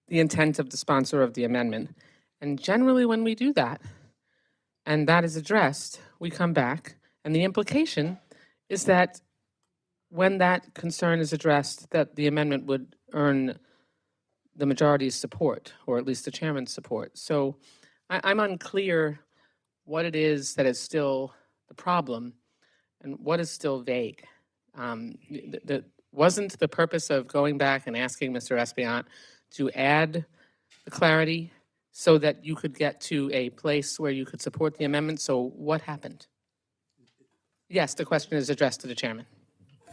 the intent of the sponsor of the amendment. And generally when we do that, and that is addressed, we come back, and the implication is that when that concern is addressed, that the amendment would earn the majority's support, or at least the chairman's support. So I'm unclear what it is that is still the problem and what is still vague. Wasn't the purpose of going back and asking Mr. Espaillat to add the clarity so that you could get to a place where you could support the amendment? So what happened? Yes, the question is addressed to the chairman.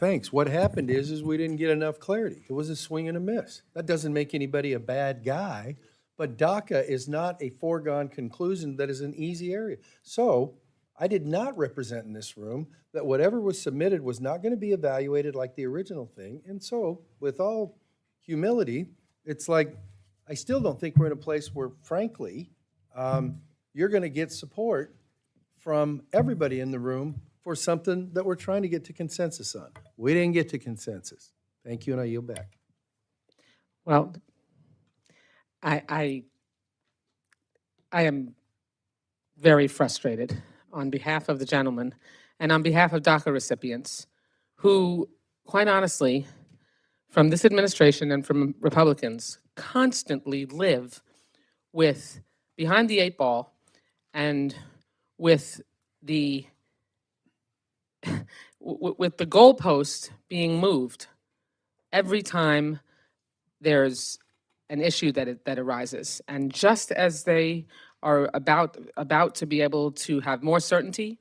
thanks. What happened is we didn't get enough clarity. It was a swing and a miss. That doesn't make anybody a bad guy, but DACA is not a foregone conclusion that is an easy area. So I did not represent in this room that whatever was submitted was not going to be evaluated like the original thing. And so, with all humility, it's like, I still don't think we're in a place where, frankly, you're going to get support from everybody in the room for something that we're trying to get to consensus on. We didn't get to consensus. Thank you, and I yield back. Well, I am very frustrated on behalf of the gentleman and on behalf of DACA recipients who, quite honestly, from this administration and from Republicans, constantly live with behind the eight ball and with the with the goalpost being moved every time there's an issue that arises. And just as they are about to be able to have more certainty,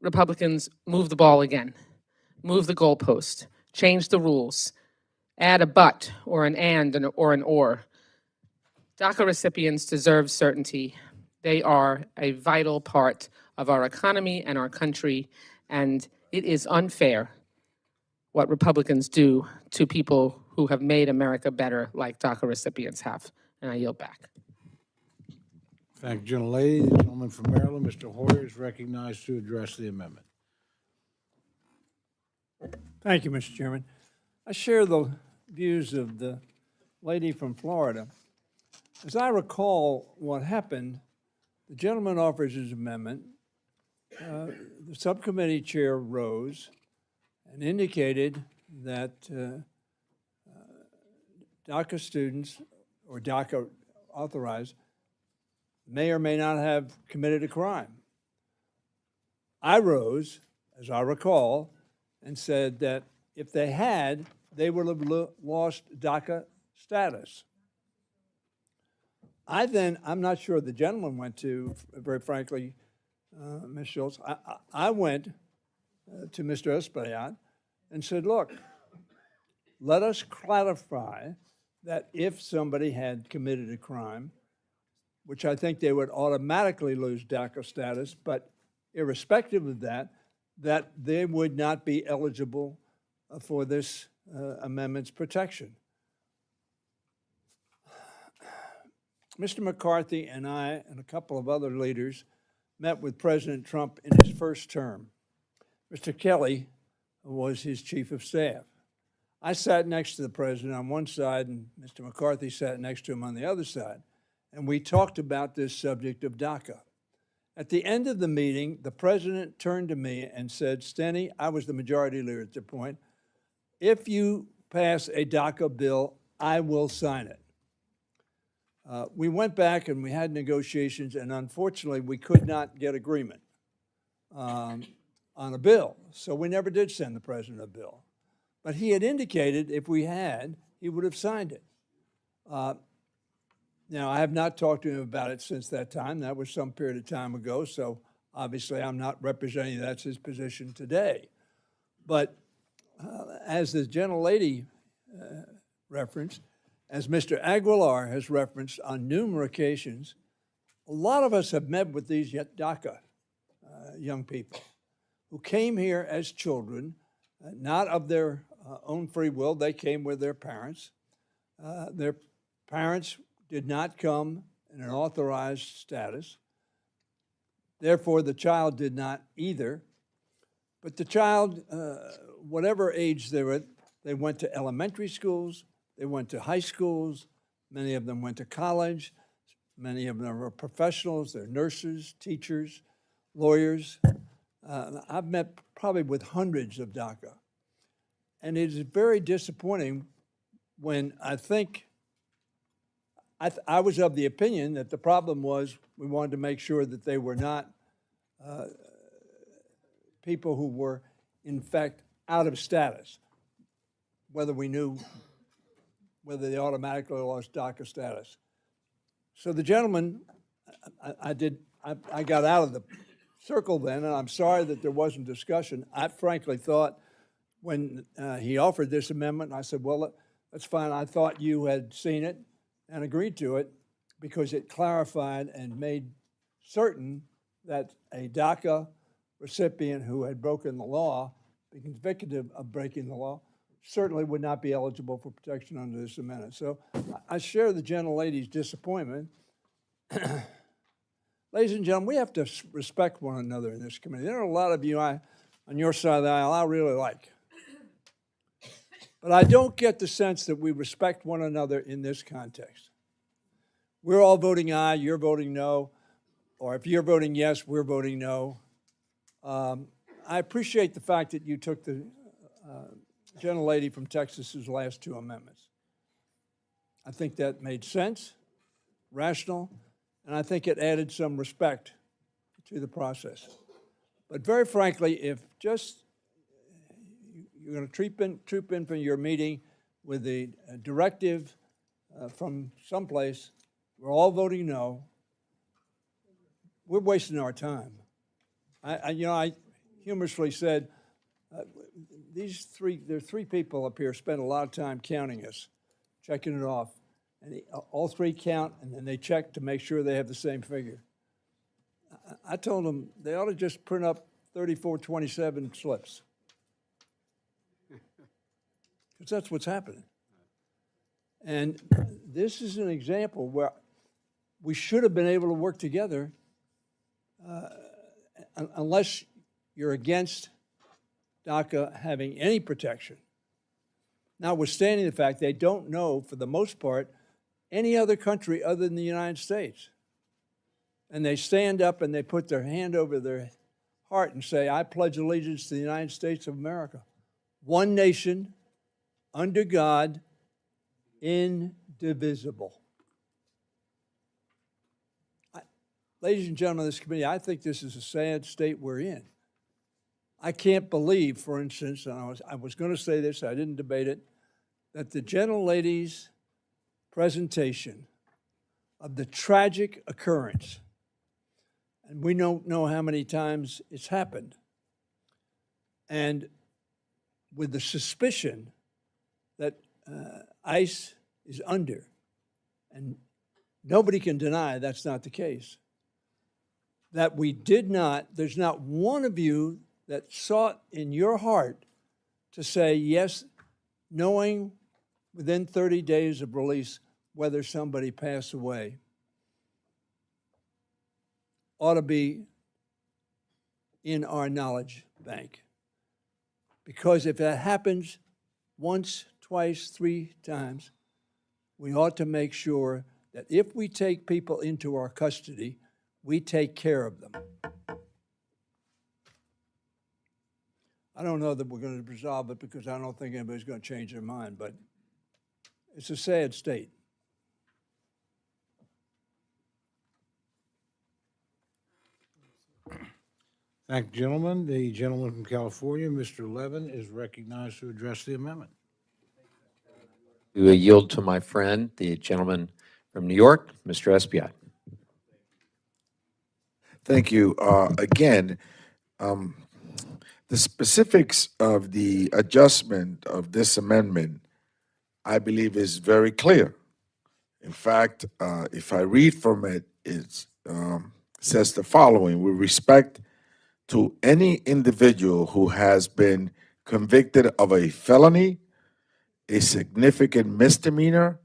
Republicans move the ball again, move the goalpost, change the rules, add a but or an and or an or. DACA recipients deserve certainty. They are a vital part of our economy and our country, and it is unfair what Republicans do to people who have made America better, like DACA recipients have. And I yield back. Thank you, gentlelady. The gentleman from Maryland, Mr. Hoyer, is recognized to address the amendment. Thank you, Mr. Chairman. I share the views of the lady from Florida. As I recall what happened, the gentleman offers his amendment. The subcommittee chair rose and indicated that DACA students or DACA authorized may or may not have committed a crime. I rose, as I recall, and said that if they had, they would have lost DACA status. I'm not sure the gentleman went to, very frankly, Ms. Schultz, I went to Mr. Espaillat and said, look, let us clarify that if somebody had committed a crime, which I think they would automatically lose DACA status, but irrespective of that, that they would not be eligible for this amendment's protection. Mr. McCarthy and I and a couple of other leaders met with President Trump in his first term. Mr. Kelly was his chief of staff. I sat next to the president on one side, and Mr. McCarthy sat next to him on the other side, and we talked about this subject of DACA. At the end of the meeting, the president turned to me and said, Steny, I was the majority leader at the point, if you pass a DACA bill, I will sign it. We went back and we had negotiations, and unfortunately, we could not get agreement on a bill. So we never did send the president a bill. But he had indicated if we had, he would have signed it. Now, I have not talked to him about it since that time. That was some period of time ago, so obviously I'm not representing that's his position today. But as the gentlelady referenced, as Mr. Aguilar has referenced on numerous occasions, a lot of us have met with these DACA young people who came here as children, not of their own free will. They came with their parents. Their parents did not come in an authorized status. Therefore, the child did not either. But the child, whatever age they were, they went to elementary schools, they went to high schools, many of them went to college, many of them are professionals, they're nurses, teachers, lawyers. I've met probably with hundreds of DACA. And it is very disappointing when I think, I was of the opinion that the problem was we wanted to make sure that they were not people who were, in fact, out of status, whether we knew whether they automatically lost DACA status. So the gentleman, I got out of the circle then, and I'm sorry that there wasn't discussion. I frankly thought when he offered this amendment, I said, well, that's fine. I thought you had seen it and agreed to it because it clarified and made certain that a DACA recipient who had broken the law, been convicted of breaking the law, certainly would not be eligible for protection under this amendment. So I share the gentlelady's disappointment. Ladies and gentlemen, we have to respect one another in this committee. There are a lot of you on your side of the aisle I really like. But I don't get the sense that we respect one another in this context. We're all voting aye, you're voting no, or if you're voting yes, we're voting no. I appreciate the fact that you took the gentlelady from Texas's last two amendments. I think that made sense, rational, and I think it added some respect to the process. But very frankly, if just you're going to troop in from your meeting with the directive from someplace, we're all voting no, we're wasting our time. I humorously said, there are three people up here spend a lot of time counting us, checking it off. And all three count, and then they check to make sure they have the same figure. I told them they ought to just print up 3427 slips. Because that's what's happening. And this is an example where we should have been able to work together unless you're against DACA having any protection. Notwithstanding the fact they don't know, for the most part, any other country other than the United States. And they stand up and they put their hand over their heart and say, I pledge allegiance to the United States of America. One nation, under God, indivisible. Ladies and gentlemen of this committee, I think this is a sad state we're in. I can't believe, for instance, and I was going to say this, I didn't debate it, that the gentlelady's presentation of the tragic occurrence, and we don't know how many times it's happened, and with the suspicion that ICE is under, and nobody can deny that's not the case, that we did not, there's not one of you that sought in your heart to say yes, knowing within 30 days of release whether somebody passed away, ought to be in our knowledge bank. Because if that happens once, twice, three times, we ought to make sure that if we take people into our custody, we take care of them. I don't know that we're going to resolve it because I don't think anybody's going to change their mind, but it's a sad state. Thank you, gentlemen. The gentleman from California, Mr. Levin, is recognized to address the amendment. We will yield to my friend, the gentleman from New York, Mr. Espiat. Thank you. Again, the specifics of the adjustment of this amendment, I believe, is very clear. In fact, if I read from it, it says the following: with respect to any individual who has been convicted of a felony, a significant misdemeanor,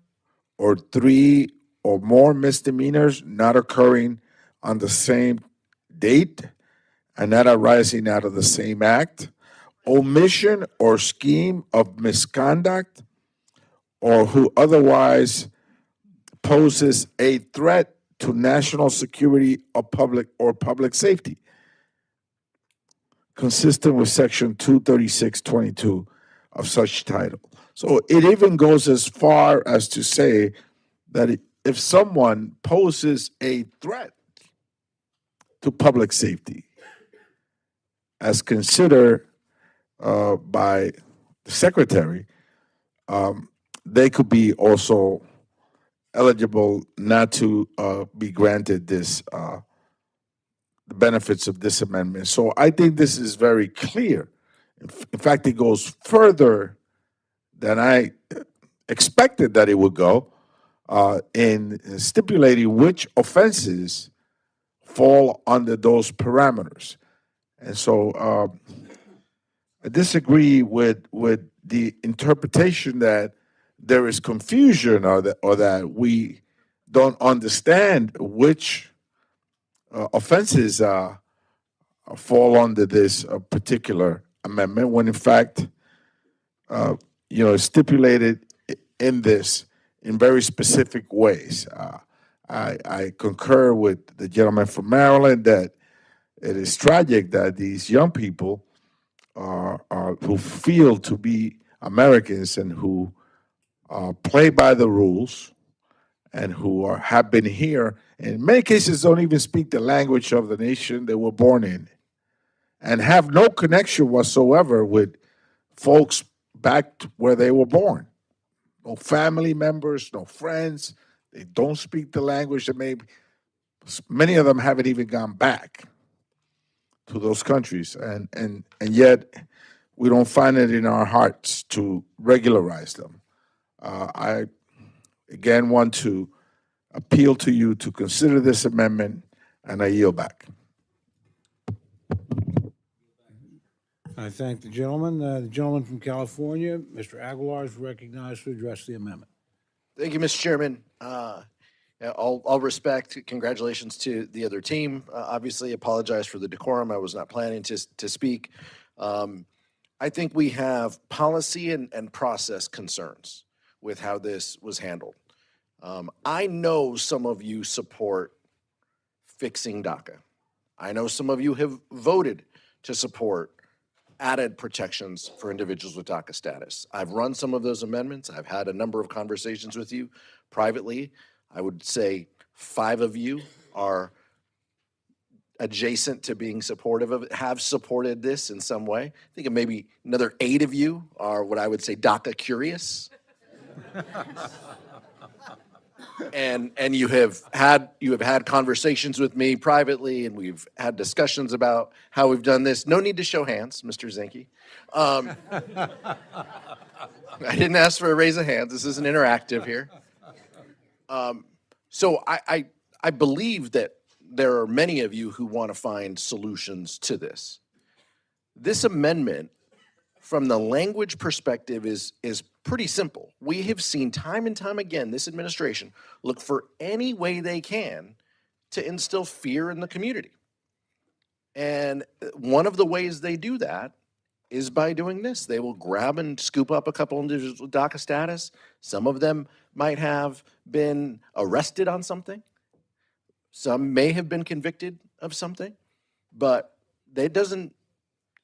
or 3 or more misdemeanors not occurring on the same date and not arising out of the same act, omission or scheme of misconduct, or who otherwise poses a threat to national security or public safety, consistent with Section 236.22 of such title. So it even goes as far as to say that if someone poses a threat to public safety, as considered by the Secretary, they could be also eligible not to be granted this the benefits of this amendment. So I think this is very clear In fact, it goes further than I expected that it would go in stipulating which offenses fall under those parameters. And so I disagree with the interpretation that there is confusion or that we don't understand which offenses fall under this particular amendment, when in fact, it's stipulated in this in very specific ways. I concur with the gentleman from Maryland that it is tragic that these young people who feel to be Americans and who play by the rules and who have been here, in many cases don't even speak the language of the nation they were born in and have no connection whatsoever with folks back where they were born. No family members, no friends. They don't speak the language. That many of them haven't even gone back to those countries, and yet we don't find it in our hearts to regularize them. I again want to appeal to you to consider this amendment, and I yield back. I thank the gentleman. The gentleman from California, Mr. Aguilar, is recognized to address the amendment. Thank you, Mr. Chairman. All respect, congratulations to the other team. Obviously, apologize for the decorum. I was not planning to speak. I think we have policy and process concerns with how this was handled. I know some of you support fixing DACA. I know some of you have voted to support added protections for individuals with DACA status. I've run some of those amendments. I've had a number of conversations with you privately. I would say 5 of you are adjacent to being supportive of it, have supported this in some way. I think maybe another 8 of you are what I would say DACA curious. And you have had conversations with me privately, and we've had discussions about how we've done this. No need to show hands, Mr. Zinke. I didn't ask for a raise of hands. This isn't interactive here. So I believe that there are many of you who want to find solutions to this. This amendment, from the language perspective, is pretty simple. We have seen time and time again, this administration look for any way they can to instill fear in the community. And one of the ways they do that is by doing this. They will grab and scoop up a couple individuals with DACA status. Some of them might have been arrested on something. Some may have been convicted of something, but it doesn't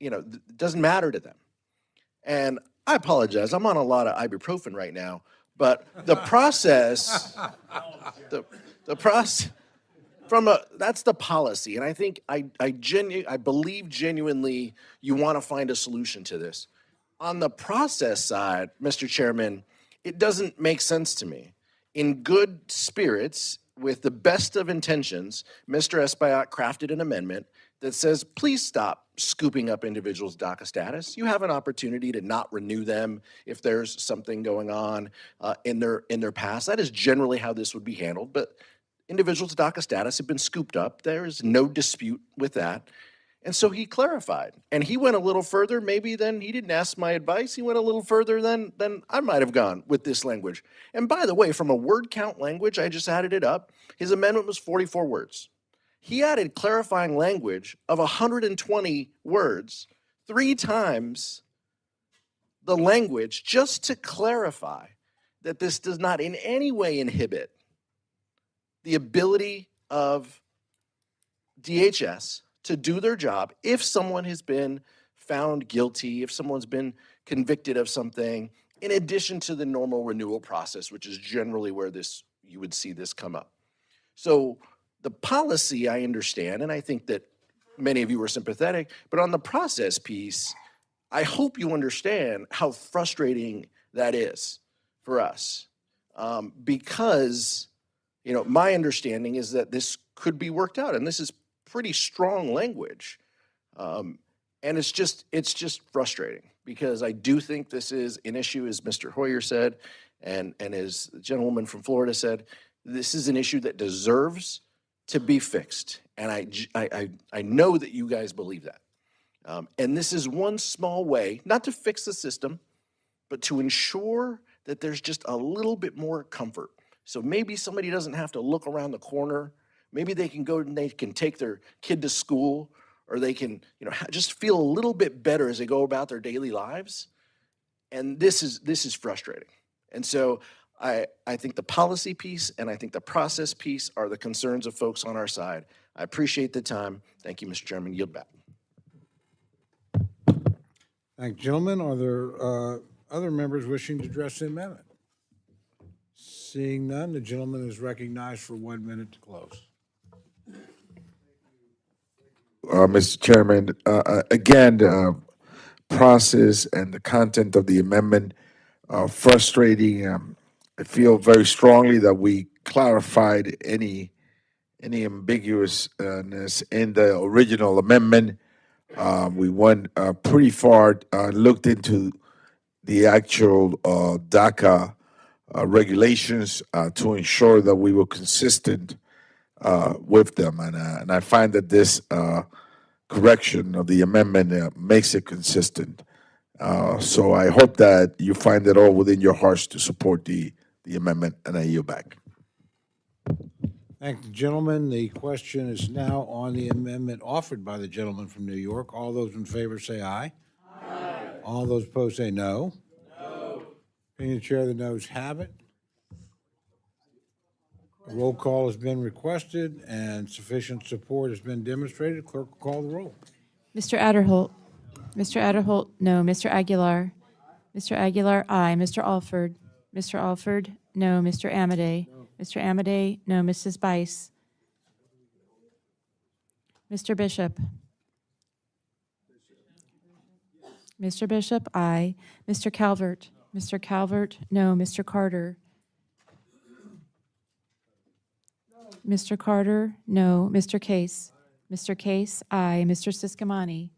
matter to them. And I apologize, I'm on a lot of ibuprofen right now, but the process, the process, that's the policy. And I think I believe genuinely you want to find a solution to this. On the process side, Mr. Chairman, it doesn't make sense to me. In good spirits, with the best of intentions, Mr. Espaillat crafted an amendment that says, please stop scooping up individuals' DACA status. You have an opportunity to not renew them if there's something going on in their past. That is generally how this would be handled, but individuals' DACA status have been scooped up. There is no dispute with that. And so he clarified, and he went a little further. Maybe then he didn't ask my advice. He went a little further than I might have gone with this language. And by the way, from a word count language, I just added it up. His amendment was 44 words. He added clarifying language of 120 words, 3 times the language, just to clarify that this does not in any way inhibit the ability of DHS to do their job if someone has been found guilty, if someone's been convicted of something, in addition to the normal renewal process, which is generally where you would see this come up. So the policy I understand, and I think that many of you are sympathetic, but on the process piece, I hope you understand how frustrating that is for us. Because, my understanding is that this could be worked out, and this is pretty strong language. And it's just frustrating because I do think this is an issue, as Mr. Hoyer said, and as the gentleman from Florida said, this is an issue that deserves to be fixed. And I know that you guys believe that. And this is one small way, not to fix the system, but to ensure that there's just a little bit more comfort. So maybe somebody doesn't have to look around the corner. Maybe they can go and they can take their kid to school, or they can, just feel a little bit better as they go about their daily lives. And this is frustrating. And so I think the policy piece and I think the process piece are the concerns of folks on our side. I appreciate the time. Thank you, Mr. Chairman. Yield back. Thank you, gentlemen. Are there other members wishing to address the amendment? Seeing none, the gentleman is recognized for 1 minute to close. Mr. Chairman, again, process and the content of the amendment are frustrating. I feel very strongly that we clarified any ambiguousness in the original amendment. We went pretty far, looked into the actual DACA regulations to ensure that we were consistent with them. And I find that this correction of the amendment makes it consistent. So I hope that you find it all within your hearts to support the amendment, and I yield back. Thank the gentleman. The question is now on the amendment offered by the gentleman from New York. All those in favor say aye. Aye. All those opposed say no. No. Being the chair, the noes have it. A roll call has been requested and sufficient support has been demonstrated. Clerk will call the roll. Mr. Adderholt. Mr. Adderholt, no. Mr. Aguilar. Mr. Aguilar, aye. Mr. Alford. Mr. Alford, no. Mr. Amadei. Mr. Amadei, no. Mrs. Bice. Mr. Bishop. Mr. Bishop, aye. Mr. Calvert. Mr. Calvert, no. Mr. Carter. Mr. Carter, no. Mr. Case. Mr. Case, aye. Mr. Siscomani.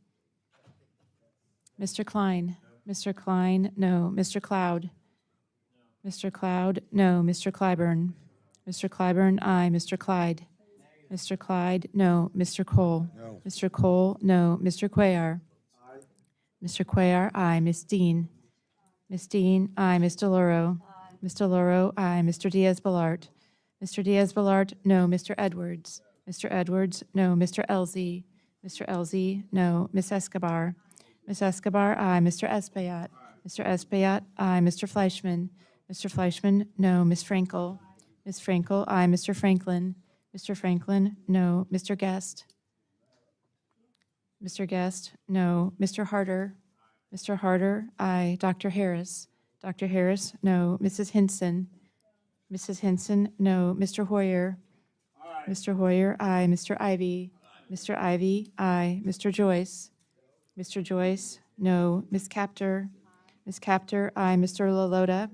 Mr. Klein. Mr. Klein, no. Mr. Cloud. Mr. Cloud, no. Mr. Clyburn. Mr. Clyburn, aye. Mr. Clyde. Mr. Clyde, no. Mr. Cole. No. Mr. Cole, no. Mr. Cuellar. Mr. Cuellar, aye. Ms. Dean. Ms. Dean, aye. Ms. DeLauro. Ms. DeLauro, aye. Mr. Diaz-Balart. Mr. Diaz-Balart, no. Mr. Edwards. Mr. Edwards, no. Mr. Elzey. Mr. Elzey, no. Ms. Escobar. Ms. Escobar, aye. Mr. Espaillat. Mr. Espaillat, aye. Mr. Fleischman. Mr. Fleischman, no. Ms. Frankel. Ms. Frankel, aye. Mr. Franklin. Mr. Franklin, no. Mr. Guest. Mr. Guest, no. Mr. Harder. Mr. Harder, aye. Dr. Harris. Dr. Harris, no. Mrs. Hinson. Mrs. Hinson, no. Mr. Hoyer. Mr. Hoyer, aye. Mr. Ivy. Mr. Ivy, aye. Mr. Joyce. Mr. Joyce, no. Ms. Captor. Ms. Captor, aye. Mr. LaLota.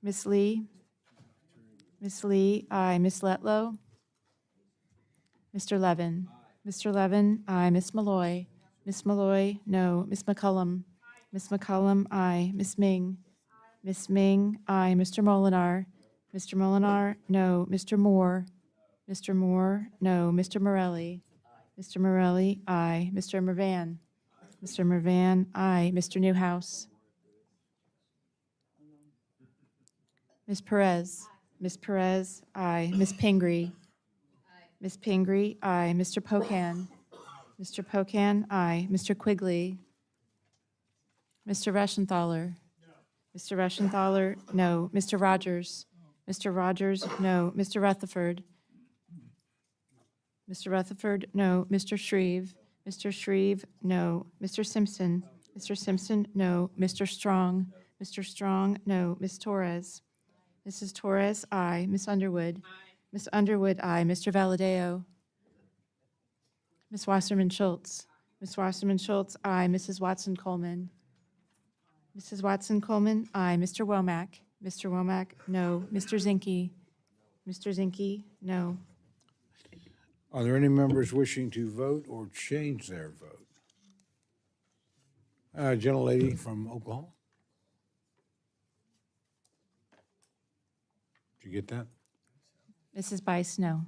Ms. Lee. Ms. Lee, aye. Ms. Letlow. Mr. Levin. Mr. Levin, aye. Ms. Malloy. Ms. Malloy, no. Ms. McCullum. Ms. McCullum, aye. Ms. Ming. Ms. Ming, aye. Mr. Molinar. Mr. Molinar, no. Mr. Moore. Mr. Moore, no. Mr. Morelli. Mr. Morelli, aye. Mr. Mervan. Mr. Mervan, aye. Mr. Newhouse. Ms. Perez. Ms. Perez, aye. Ms. Pingree. Ms. Pingree, aye. Mr. Pocan. Mr. Pocan, aye. Mr. Quigley. Mr. Reschenthaler. Mr. Reschenthaler, no. Mr. Rogers. Mr. Rogers, no. Mr. Rutherford. Mr. Rutherford, no. Mr. Shreve. Mr. Shreve, no. Mr. Simpson. Mr. Simpson, no. Mr. Strong. Mr. Strong, no. Ms. Torres. Mrs. Torres, aye. Ms. Underwood. Ms. Underwood, aye. Mr. Valadeo. Ms. Wasserman Schultz. Ms. Wasserman Schultz, aye. Mrs. Watson Coleman. Mrs. Watson Coleman, aye. Mr. Womack. Mr. Womack, no. Mr. Zinke. Mr. Zinke, no. Are there any members wishing to vote or change their vote? Gentlelady from Oklahoma. Did you get that? Mrs. Bice, no.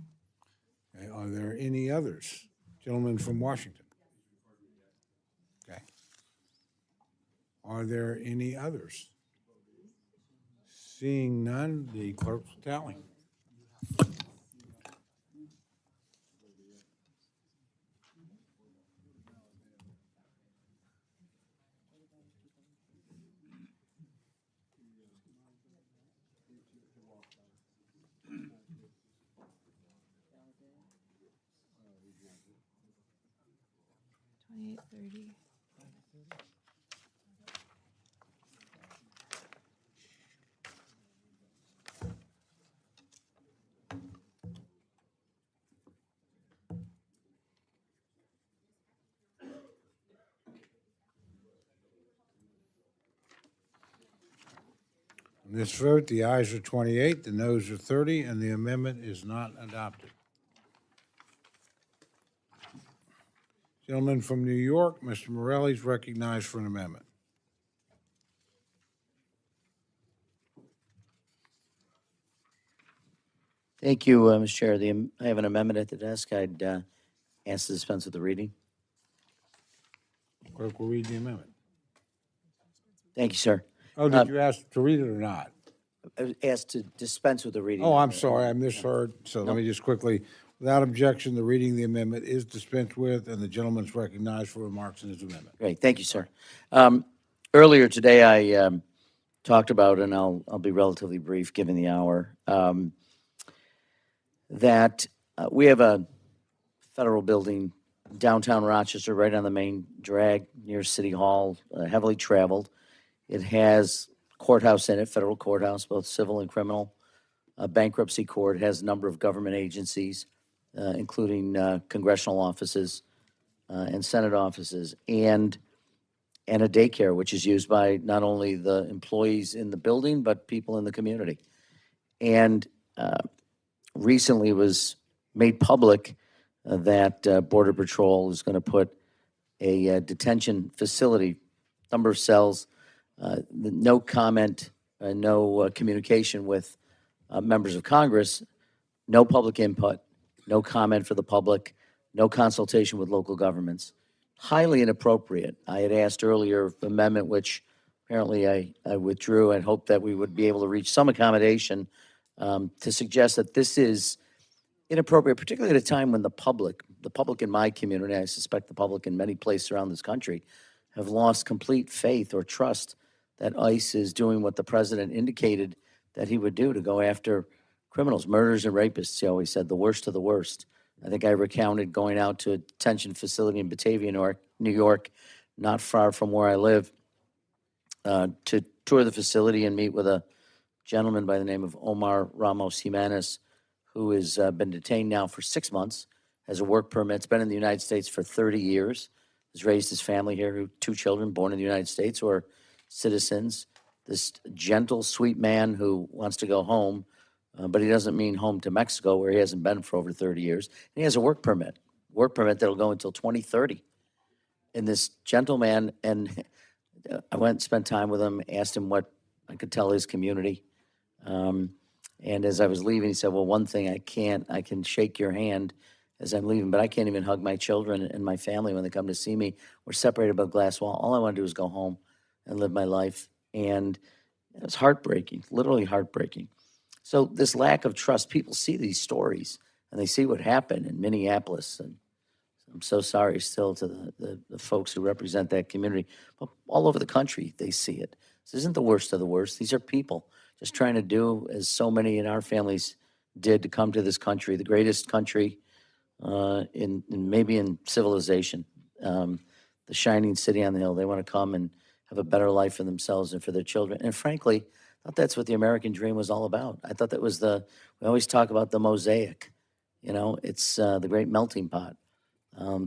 Okay, are there any others? Gentleman from Washington. Okay. Are there any others? Seeing none, the clerk will tally. In this vote, the ayes are 28, the noes are 30, and the amendment is not adopted. Gentleman from New York, Mr. Morelli is recognized for an amendment. Thank you, Mr. Chair. I have an amendment at the desk. I'd ask to dispense with the reading. Clerk will read the amendment. Thank you, sir. Oh, did you ask to read it or not? I was asked to dispense with the reading. Oh, I'm sorry, I misheard. So let me just quickly, without objection, the reading of the amendment is dispensed with, and the gentleman's recognized for remarks in his amendment. Great, thank you, sir. Earlier today, I talked about, and I'll be relatively brief given the hour, that we have a federal building downtown Rochester, right on the main drag near City Hall, heavily traveled. It has courthouse in it, federal courthouse, both civil and criminal, bankruptcy court, has a number of government agencies, including congressional offices and Senate offices, and a daycare, which is used by not only the employees in the building, but people in the community. And recently was made public that Border Patrol is going to put a detention facility, number of cells, no comment, no communication with members of Congress, no public input, no comment for the public, no consultation with local governments. Highly inappropriate. I had asked earlier amendment, which apparently I withdrew, and hoped that we would be able to reach some accommodation to suggest that this is inappropriate, particularly at a time when the public in my community, I suspect the public in many places around this country, have lost complete faith or trust that ICE is doing what the president indicated that he would do to go after criminals, murderers and rapists. He always said the worst of the worst. I think I recounted going out to a detention facility in Batavia, New York, not far from where I live, to tour the facility and meet with a gentleman by the name of Omar Ramos Jimenez, who has been detained now for 6 months, has a work permit, has been in the United States for 30 years, has raised his family here, 2 children born in the United States who are citizens. This gentle, sweet man who wants to go home, but he doesn't mean home to Mexico, where he hasn't been for over 30 years. And he has a work permit that'll go until 2030. And this gentleman, and I went and spent time with him, asked him what I could tell his community. And as I was leaving, he said, well, one thing I can shake your hand as I'm leaving, but I can't even hug my children and my family when they come to see me. We're separated by a glass wall. All I want to do is go home and live my life. And it was heartbreaking, literally heartbreaking. So this lack of trust, people see these stories and they see what happened in Minneapolis. And I'm so sorry still to the folks who represent that community. But all over the country, they see it. This isn't the worst of the worst. These are people just trying to do as so many in our families did to come to this country, the greatest country in maybe in civilization, the shining city on the hill. They want to come and have a better life for themselves and for their children. And frankly, I thought that's what the American dream was all about. I thought that was we always talk about the mosaic, it's the great melting pot.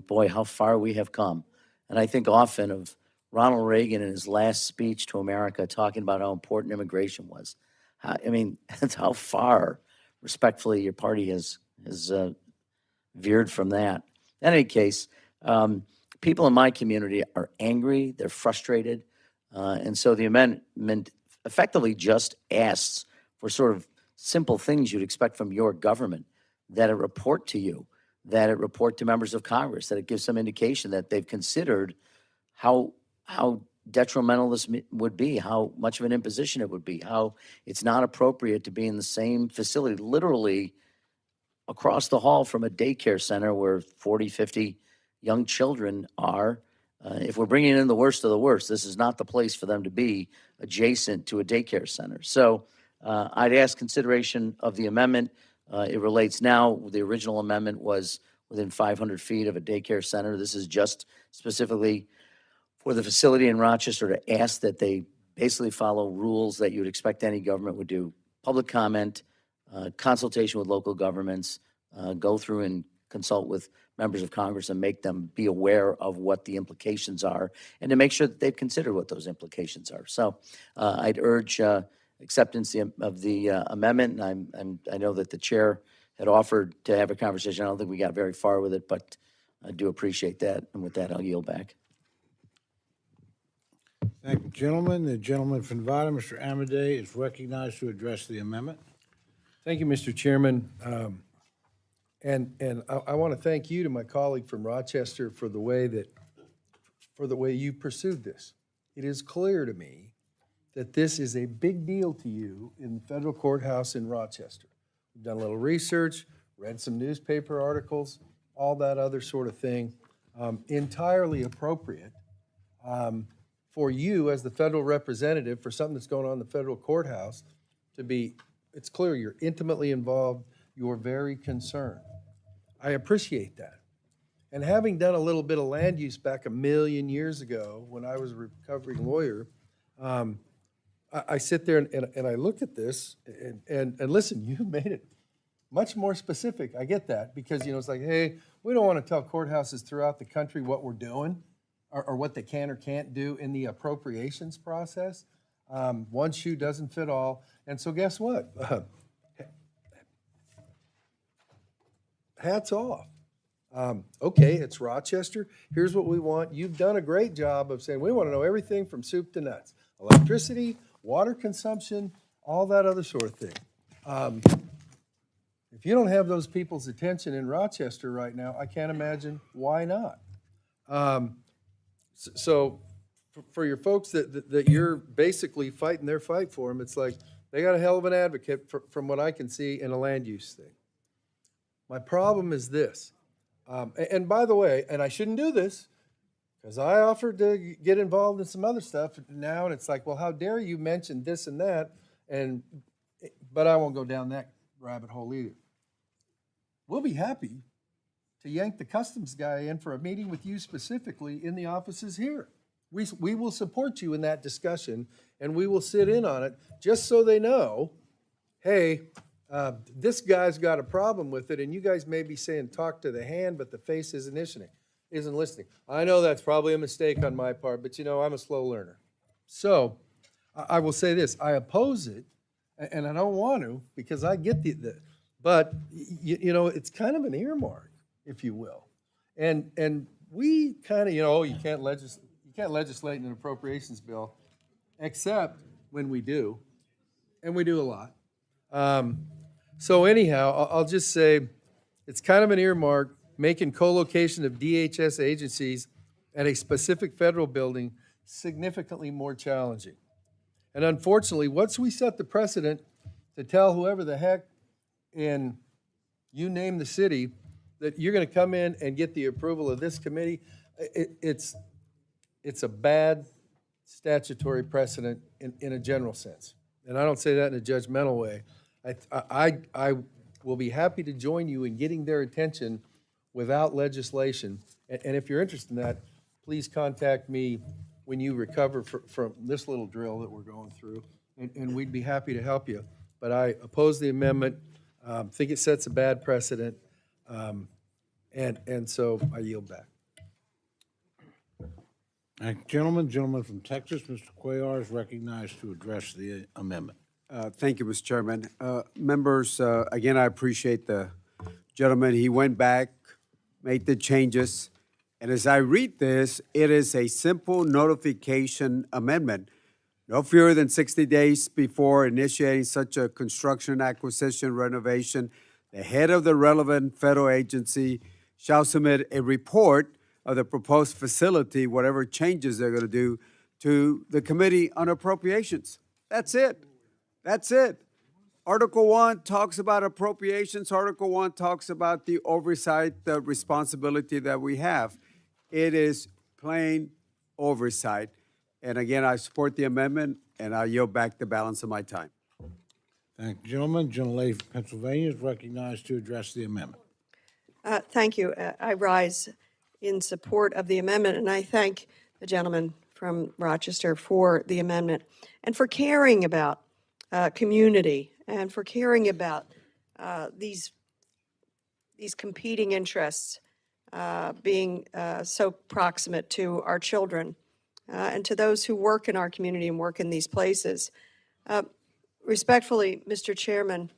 Boy, how far we have come. And I think often of Ronald Reagan in his last speech to America talking about how important immigration was. That's how far, respectfully, your party has veered from that. In any case, people in my community are angry, they're frustrated, and so the amendment effectively just asks for sort of simple things you'd expect from your government, that it report to you, that it report to members of Congress, that it gives some indication that they've considered how detrimental this would be, how much of an imposition it would be, how it's not appropriate to be in the same facility, literally across the hall from a daycare center where 40, 50 young children are. If we're bringing in the worst of the worst, this is not the place for them to be adjacent to a daycare center. So I'd ask consideration of the amendment. It relates now, the original amendment was within 500 feet of a daycare center. This is just specifically for the facility in Rochester to ask that they basically follow rules that you would expect any government would do. Public comment, consultation with local governments, go through and consult with members of Congress and make them be aware of what the implications are, and to make sure that they've considered what those implications are. So I'd urge acceptance of the amendment, and I know that the chair had offered to have a conversation. I don't think we got very far with it, but I do appreciate that, and with that, I'll yield back. Thank you, gentlemen. The gentleman from Nevada, Mr. Amadei, is recognized to address the amendment. Thank you, Mr. Chairman. And I want to thank you to my colleague from Rochester for the way you pursued this. It is clear to me that this is a big deal to you in the federal courthouse in Rochester. We've done a little research, read some newspaper articles, all that other sort of thing. Entirely appropriate for you as the federal representative for something that's going on in the federal courthouse to be, it's clear you're intimately involved, you're very concerned. I appreciate that. And having done a little bit of land use back 1,000,000 years ago when I was a recovering lawyer, I sit there and I look at this and listen, you made it much more specific. I get that because, it's like, hey, we don't want to tell courthouses throughout the country what we're doing or what they can or can't do in the appropriations process. One shoe doesn't fit all. And so guess what? Hats off. Okay, it's Rochester. Here's what we want. You've done a great job of saying we want to know everything from soup to nuts. Electricity, water consumption, all that other sort of thing. If you don't have those people's attention in Rochester right now, I can't imagine why not. So for your folks that you're basically fighting their fight for them, it's like they got a hell of an advocate from what I can see in a land use thing. My problem is this, and by the way, and I shouldn't do this, because I offered to get involved in some other stuff now, and it's like, well, how dare you mention this and that, but I won't go down that rabbit hole either. We'll be happy to yank the customs guy in for a meeting with you specifically in the offices here. We will support you in that discussion, and we will sit in on it just so they know, hey, this guy's got a problem with it, and you guys may be saying talk to the hand, but the face isn't listening. I know that's probably a mistake on my part, but I'm a slow learner. So I will say this, I oppose it, and I don't want to because I get but it's kind of an earmark, if you will. And we kind of, you can't legislate in an appropriations bill, except when we do, and we do a lot. So anyhow, I'll just say it's kind of an earmark, making co-location of DHS agencies at a specific federal building significantly more challenging. And unfortunately, once we set the precedent to tell whoever the heck in you name the city that you're going to come in and get the approval of this committee, it's a bad statutory precedent in a general sense. And I don't say that in a judgmental way. I will be happy to join you in getting their attention without legislation. And if you're interested in that, please contact me when you recover from this little drill that we're going through, and we'd be happy to help you. But I oppose the amendment, think it sets a bad precedent, and so I yield back. Thank you, gentlemen. Gentleman from Texas, Mr. Cuellar, is recognized to address the amendment. Thank you, Mr. Chairman. Members, again, I appreciate the gentleman. He went back made the changes. And as I read this, it is a simple notification amendment. No fewer than 60 days before initiating such a construction, acquisition, renovation, the head of the relevant federal agency shall submit a report of the proposed facility, whatever changes they're going to do, to the Committee on Appropriations. That's it. That's it. Article 1 talks about appropriations. Article 1 talks about the oversight, the responsibility that we have. It is plain oversight. And again, I support the amendment, and I yield back the balance of my time. Thank you, gentlemen. Gentlelady from Pennsylvania is recognized to address the amendment. Thank you. I rise in support of the amendment, and I thank the gentleman from Rochester for the amendment and for caring about community and for caring about these competing interests being so proximate to our children and to those who work in our community and work in these places. Respectfully, Mr. Chairman,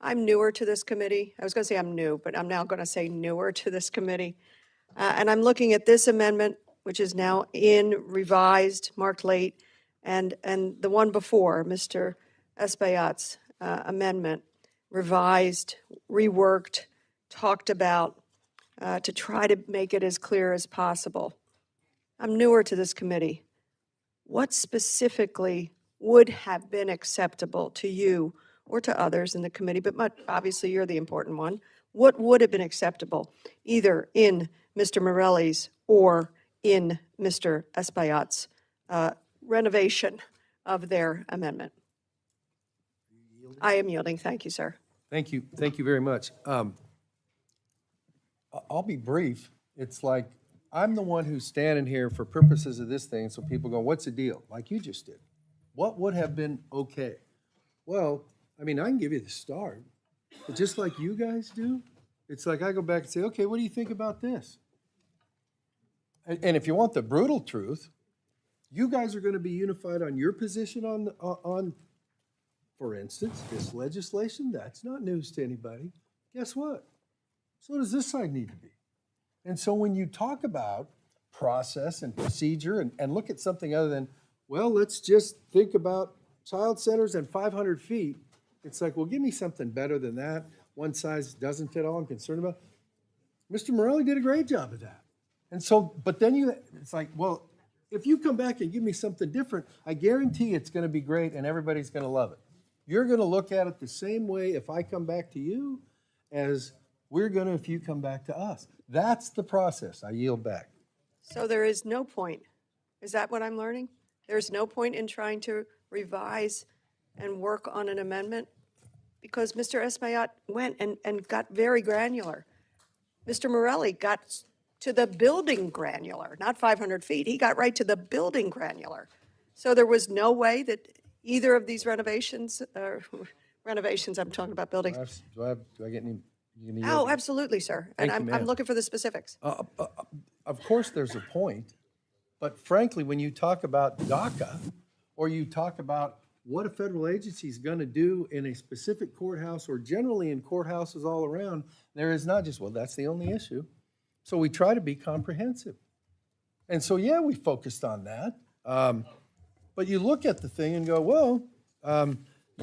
I'm newer to this committee. I was going to say I'm new, but I'm now going to say newer to this committee. And I'm looking at this amendment, which is now in revised, marked late, and the one before, Mr. Espaillat's amendment, revised, reworked, talked about to try to make it as clear as possible. I'm newer to this committee. What specifically would have been acceptable to you or to others in the committee, but obviously you're the important one? What would have been acceptable either in Mr. Morelli's or in Mr. Espaillat's renovation of their amendment? I am yielding. Thank you, sir. Thank you very much. I'll be brief. It's like, I'm the one who's standing here for purposes of this thing, so people go, what's the deal? Like you just did. What would have been okay? Well, I mean, I can give you the start, but just like you guys do, it's like I go back and say, okay, what do you think about this? And if you want the brutal truth, you guys are going to be unified on your position on, for instance, this legislation. That's not news to anybody. Guess what? So does this side need to be. And so when you talk about process and procedure and look at something other than, well, let's just think about child centers and 500 feet, it's like, well, give me something better than that. One size doesn't fit all I'm concerned about. Mr. Morelli did a great job of that. And so, but then it's like, well, if you come back and give me something different, I guarantee it's going to be great and everybody's going to love it. You're going to look at it the same way if I come back to you as we're going to if you come back to us. That's the process. I yield back. So there is no point. Is that what I'm learning? There's no point in trying to revise and work on an amendment? Because Mr. Espaillat went and got very granular. Mr. Morelli got to the building granular, not 500 feet. He got right to the building granular. So there was no way that either of these renovations, I'm talking about buildings. Do I get any? Oh, absolutely, sir. And Thank you, I'm ma'am. looking for the specifics. Of course, there's a point, but frankly, when you talk about DACA, or you talk about what a federal agency is going to do in a specific courthouse, or generally in courthouses all around, there is not just, well, that's the only issue. So we try to be comprehensive. And so, yeah, we focused on that. But you look at the thing and go, well,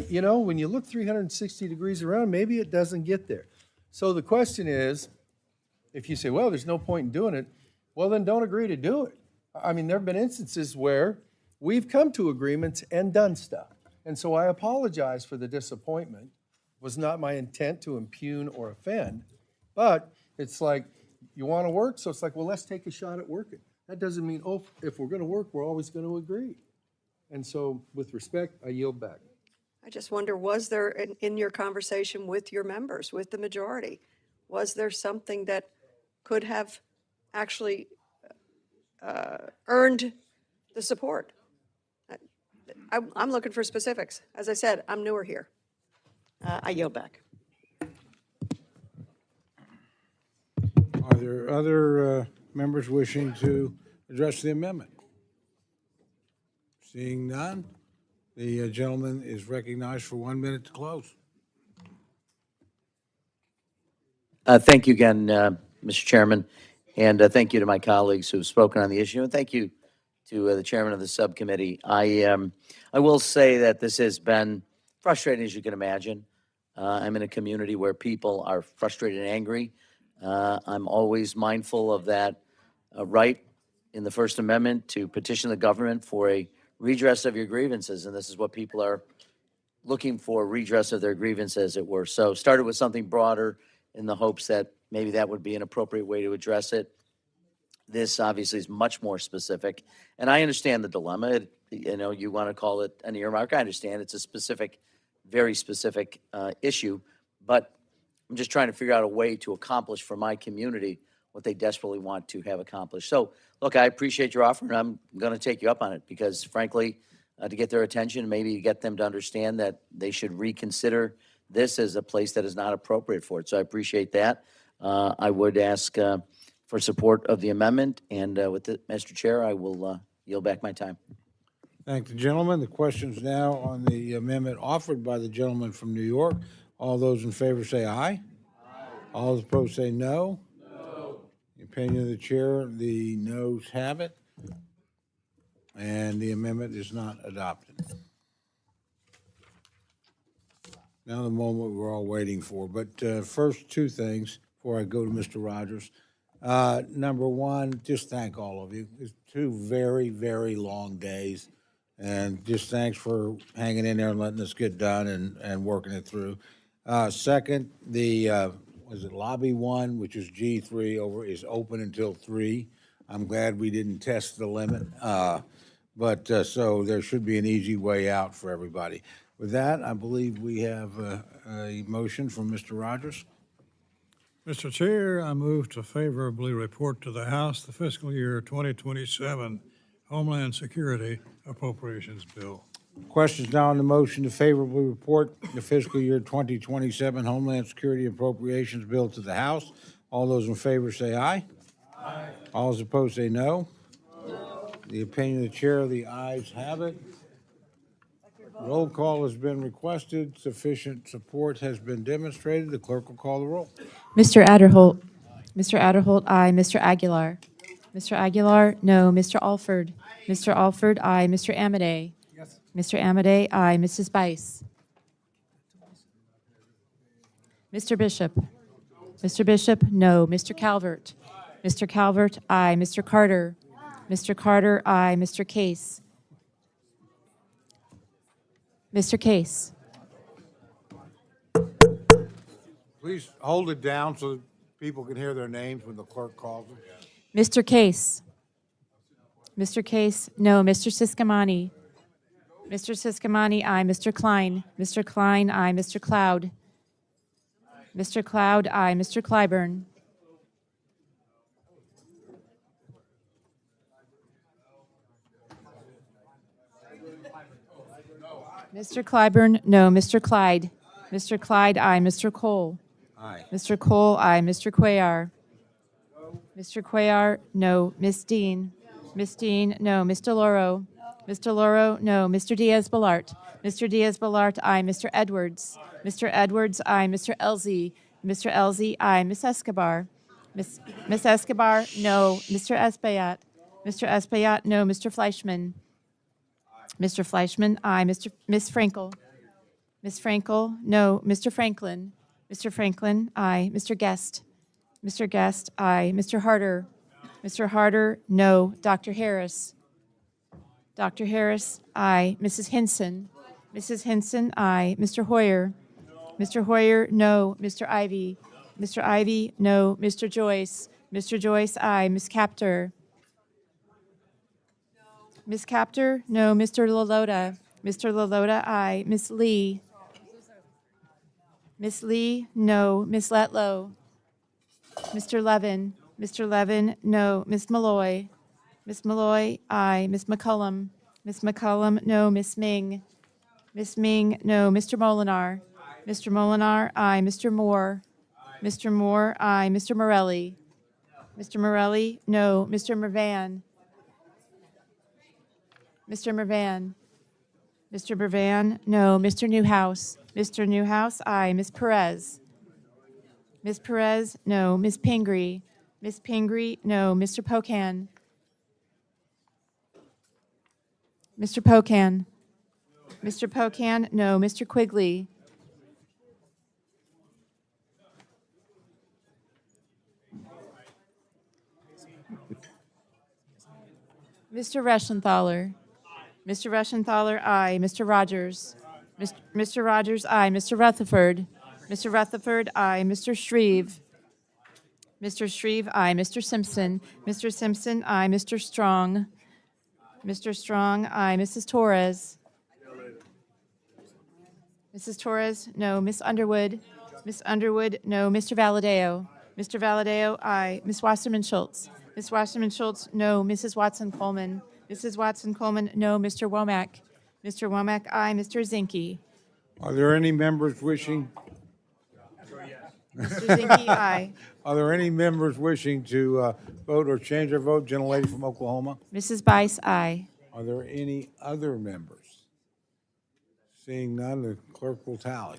you know, when you look 360 degrees around, maybe it doesn't get there. So the question is, if you say, well, there's no point in doing it, well, then don't agree to do it. I mean, there have been instances where we've come to agreements and done stuff. And so I apologize for the disappointment. It was not my intent to impugn or offend, but it's like, you want to work? So it's like, well, let's take a shot at working. That doesn't mean, oh, if we're going to work, we're always going to agree. And so with respect, I yield back. I just wonder, was there, in your conversation with your members, with the majority, was there something that could have actually earned the support? I'm looking for specifics. As I said, I'm newer here. I yield back. Are there other members wishing to address the amendment? Seeing none, the gentleman is recognized for 1 minute to close. Thank you again, Mr. Chairman, and thank you to my colleagues who have spoken on the issue, and thank you to the chairman of the subcommittee. I will say that this has been frustrating, as you can imagine. I'm in a community where people are frustrated and angry. I'm always mindful of that right in the First Amendment to petition the government for a redress of your grievances, and this is what people are looking for, redress of their grievance, as it were. So started with something broader in the hopes that maybe that would be an appropriate way to address it. This obviously is much more specific, and I understand the dilemma. You know, you want to call it an earmark. I understand it's a specific, very specific issue, but I'm just trying to figure out a way to accomplish for my community what they desperately want to have accomplished. So, look, I appreciate your offer, and I'm going to take you up on it because, frankly, to get their attention, maybe to get them to understand that they should reconsider this as a place that is not appropriate for it. So I appreciate that. I would ask for support of the amendment, and with it, Mr. Chair, I will yield back my time. Thank the gentleman. The question's now on the amendment offered by the gentleman from New York. All those in favor say aye. All those opposed say no. The opinion of the chair, the noes have it, and the amendment is not adopted. Now the moment we're all waiting for, but first two things before I go to Mr. Rogers. Number one, just thank all of you. It's two very, very long days, and just thanks for hanging in there and letting us get done and working it through. Second, the was it lobby one, which is G3 is open until 3. I'm glad we didn't test the limit, but so there should be an easy way out for everybody. With that, I believe we have a motion from Mr. Rogers. Mr. Chair, I move to favorably report to the House the fiscal year 2027 Homeland Security Appropriations Bill. Questions now on the motion to favorably report the fiscal year 2027 Homeland Security Appropriations Bill to the House. All those in favor say aye. Aye. All those opposed say no. The opinion of the chair, the ayes have it. Roll call has been requested. Sufficient support has been demonstrated. The clerk will call the roll. Mr. Adderholt. Mr. Adderholt, aye. Mr. Aguilar. Mr. Aguilar, no. Mr. Alford. Mr. Alford, aye. Mr. Amade. Yes. Mr. Amade, aye. Mrs. Bice. Mr. Bishop. Mr. Bishop, no. Mr. Calvert. Mr. Calvert, aye. Mr. Carter. Mr. Carter, aye. Mr. Case. Mr. Case. Please hold it down so people can hear their names when the clerk calls them. Mr. Case. Mr. Case, no. Mr. Siscamani. Mr. Siscamani, aye. Mr. Klein. Mr. Klein, aye. Mr. Cloud. Mr. Cloud, aye. Mr. Clyburn. Mr. Clyburn, no. Mr. Clyde. Mr. Clyde, aye. Mr. Cole. Aye. Mr. Cole, aye. Mr. Cuellar. Mr. Cuellar, no. Miss Dean. Miss Dean, no. Mr. Loro. Mr. Loro, no. Mr. Diaz-Balart. Mr. Diaz-Balart, aye. Mr. Edwards. Mr. Edwards, aye. Mr. Elzey. Mr. Elzey, aye. Miss Escobar. Miss Escobar, no. Mr. Espaillat. Mr. Espaillat, no. Mr. Fleischman. Mr. Fleischman, aye. Miss Frankel. Miss Frankel, no. Mr. Franklin. Mr. Franklin, aye. Mr. Guest. Mr. Guest, aye. Mr. Harder. Mr. Harder, no. Dr. Harris. Dr. Harris, aye. Mrs. Hinson. Mrs. Hinson, aye. Mr. Hoyer. Mr. Hoyer, no. Mr. Ivy. Mr. Ivy, no. Mr. Joyce. Mr. Joyce, aye. Miss Capter. Miss Capter, no. Mr. Lalota. Mr. Lalota, aye. Miss Lee. Miss Lee, no. Miss Letlow. Mr. Levin. Mr. Levin, no. Miss Malloy. Miss Malloy, aye. Miss McCullum. Miss McCullum, no. Miss Ming. Miss Ming, no. Mr. Molinar. Mr. Molinar, aye. Mr. Moore. Mr. Moore, aye. Mr. Morelli. Mr. Morelli, no. Mr. Mervan. Mr. Mervan. Mr. Mervan, no. Mr. Newhouse. Mr. Newhouse, aye. Miss Perez. Ms. Perez, no. Ms. Pingree? Ms. Pingree, no. Mr. Pocan? Mr. Pocan? Mr. Pocan, no. Mr. Quigley? Mr. Reschenthaler? Mr. Reschenthaler, aye. Mr. Rogers? Mr. Rogers, aye. Mr. Rutherford? Mr. Rutherford, aye. Mr. Shreve? Mr. Shreve, aye. Mr. Simpson? Mr. Simpson, aye. Mr. Strong? Mr. Strong, aye. Mrs. Torres? Mrs. Torres, no. Miss Underwood? Miss Underwood, no. Mr. Valadeo? Mr. Valadeo, aye. Miss Wasserman Schultz? Miss Wasserman Schultz, no. Mrs. Watson Coleman? Mrs. Watson Coleman, no. Mr. Womack? Mr. Womack, aye. Mr. Zinke? Are there any members wishing, Mr. Zinke, aye. are there any members wishing to vote or change their vote? Gentlelady from Oklahoma? Mrs. Bice, aye. Are there any other members? Seeing none, the clerk will tally.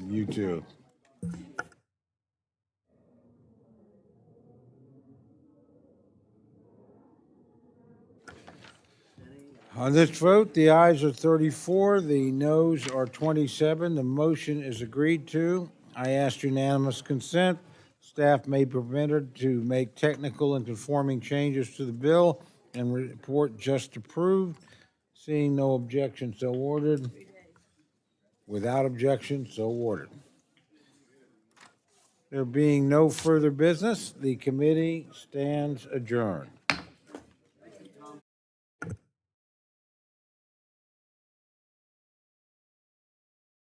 You too. On this vote, the ayes are 34, the noes are 27. The motion is agreed to. I ask unanimous consent. Staff may be permitted to make technical and conforming changes to the bill and report just approved. Seeing no objection, so ordered. Without objection, so ordered. There being no further business, the committee stands adjourned.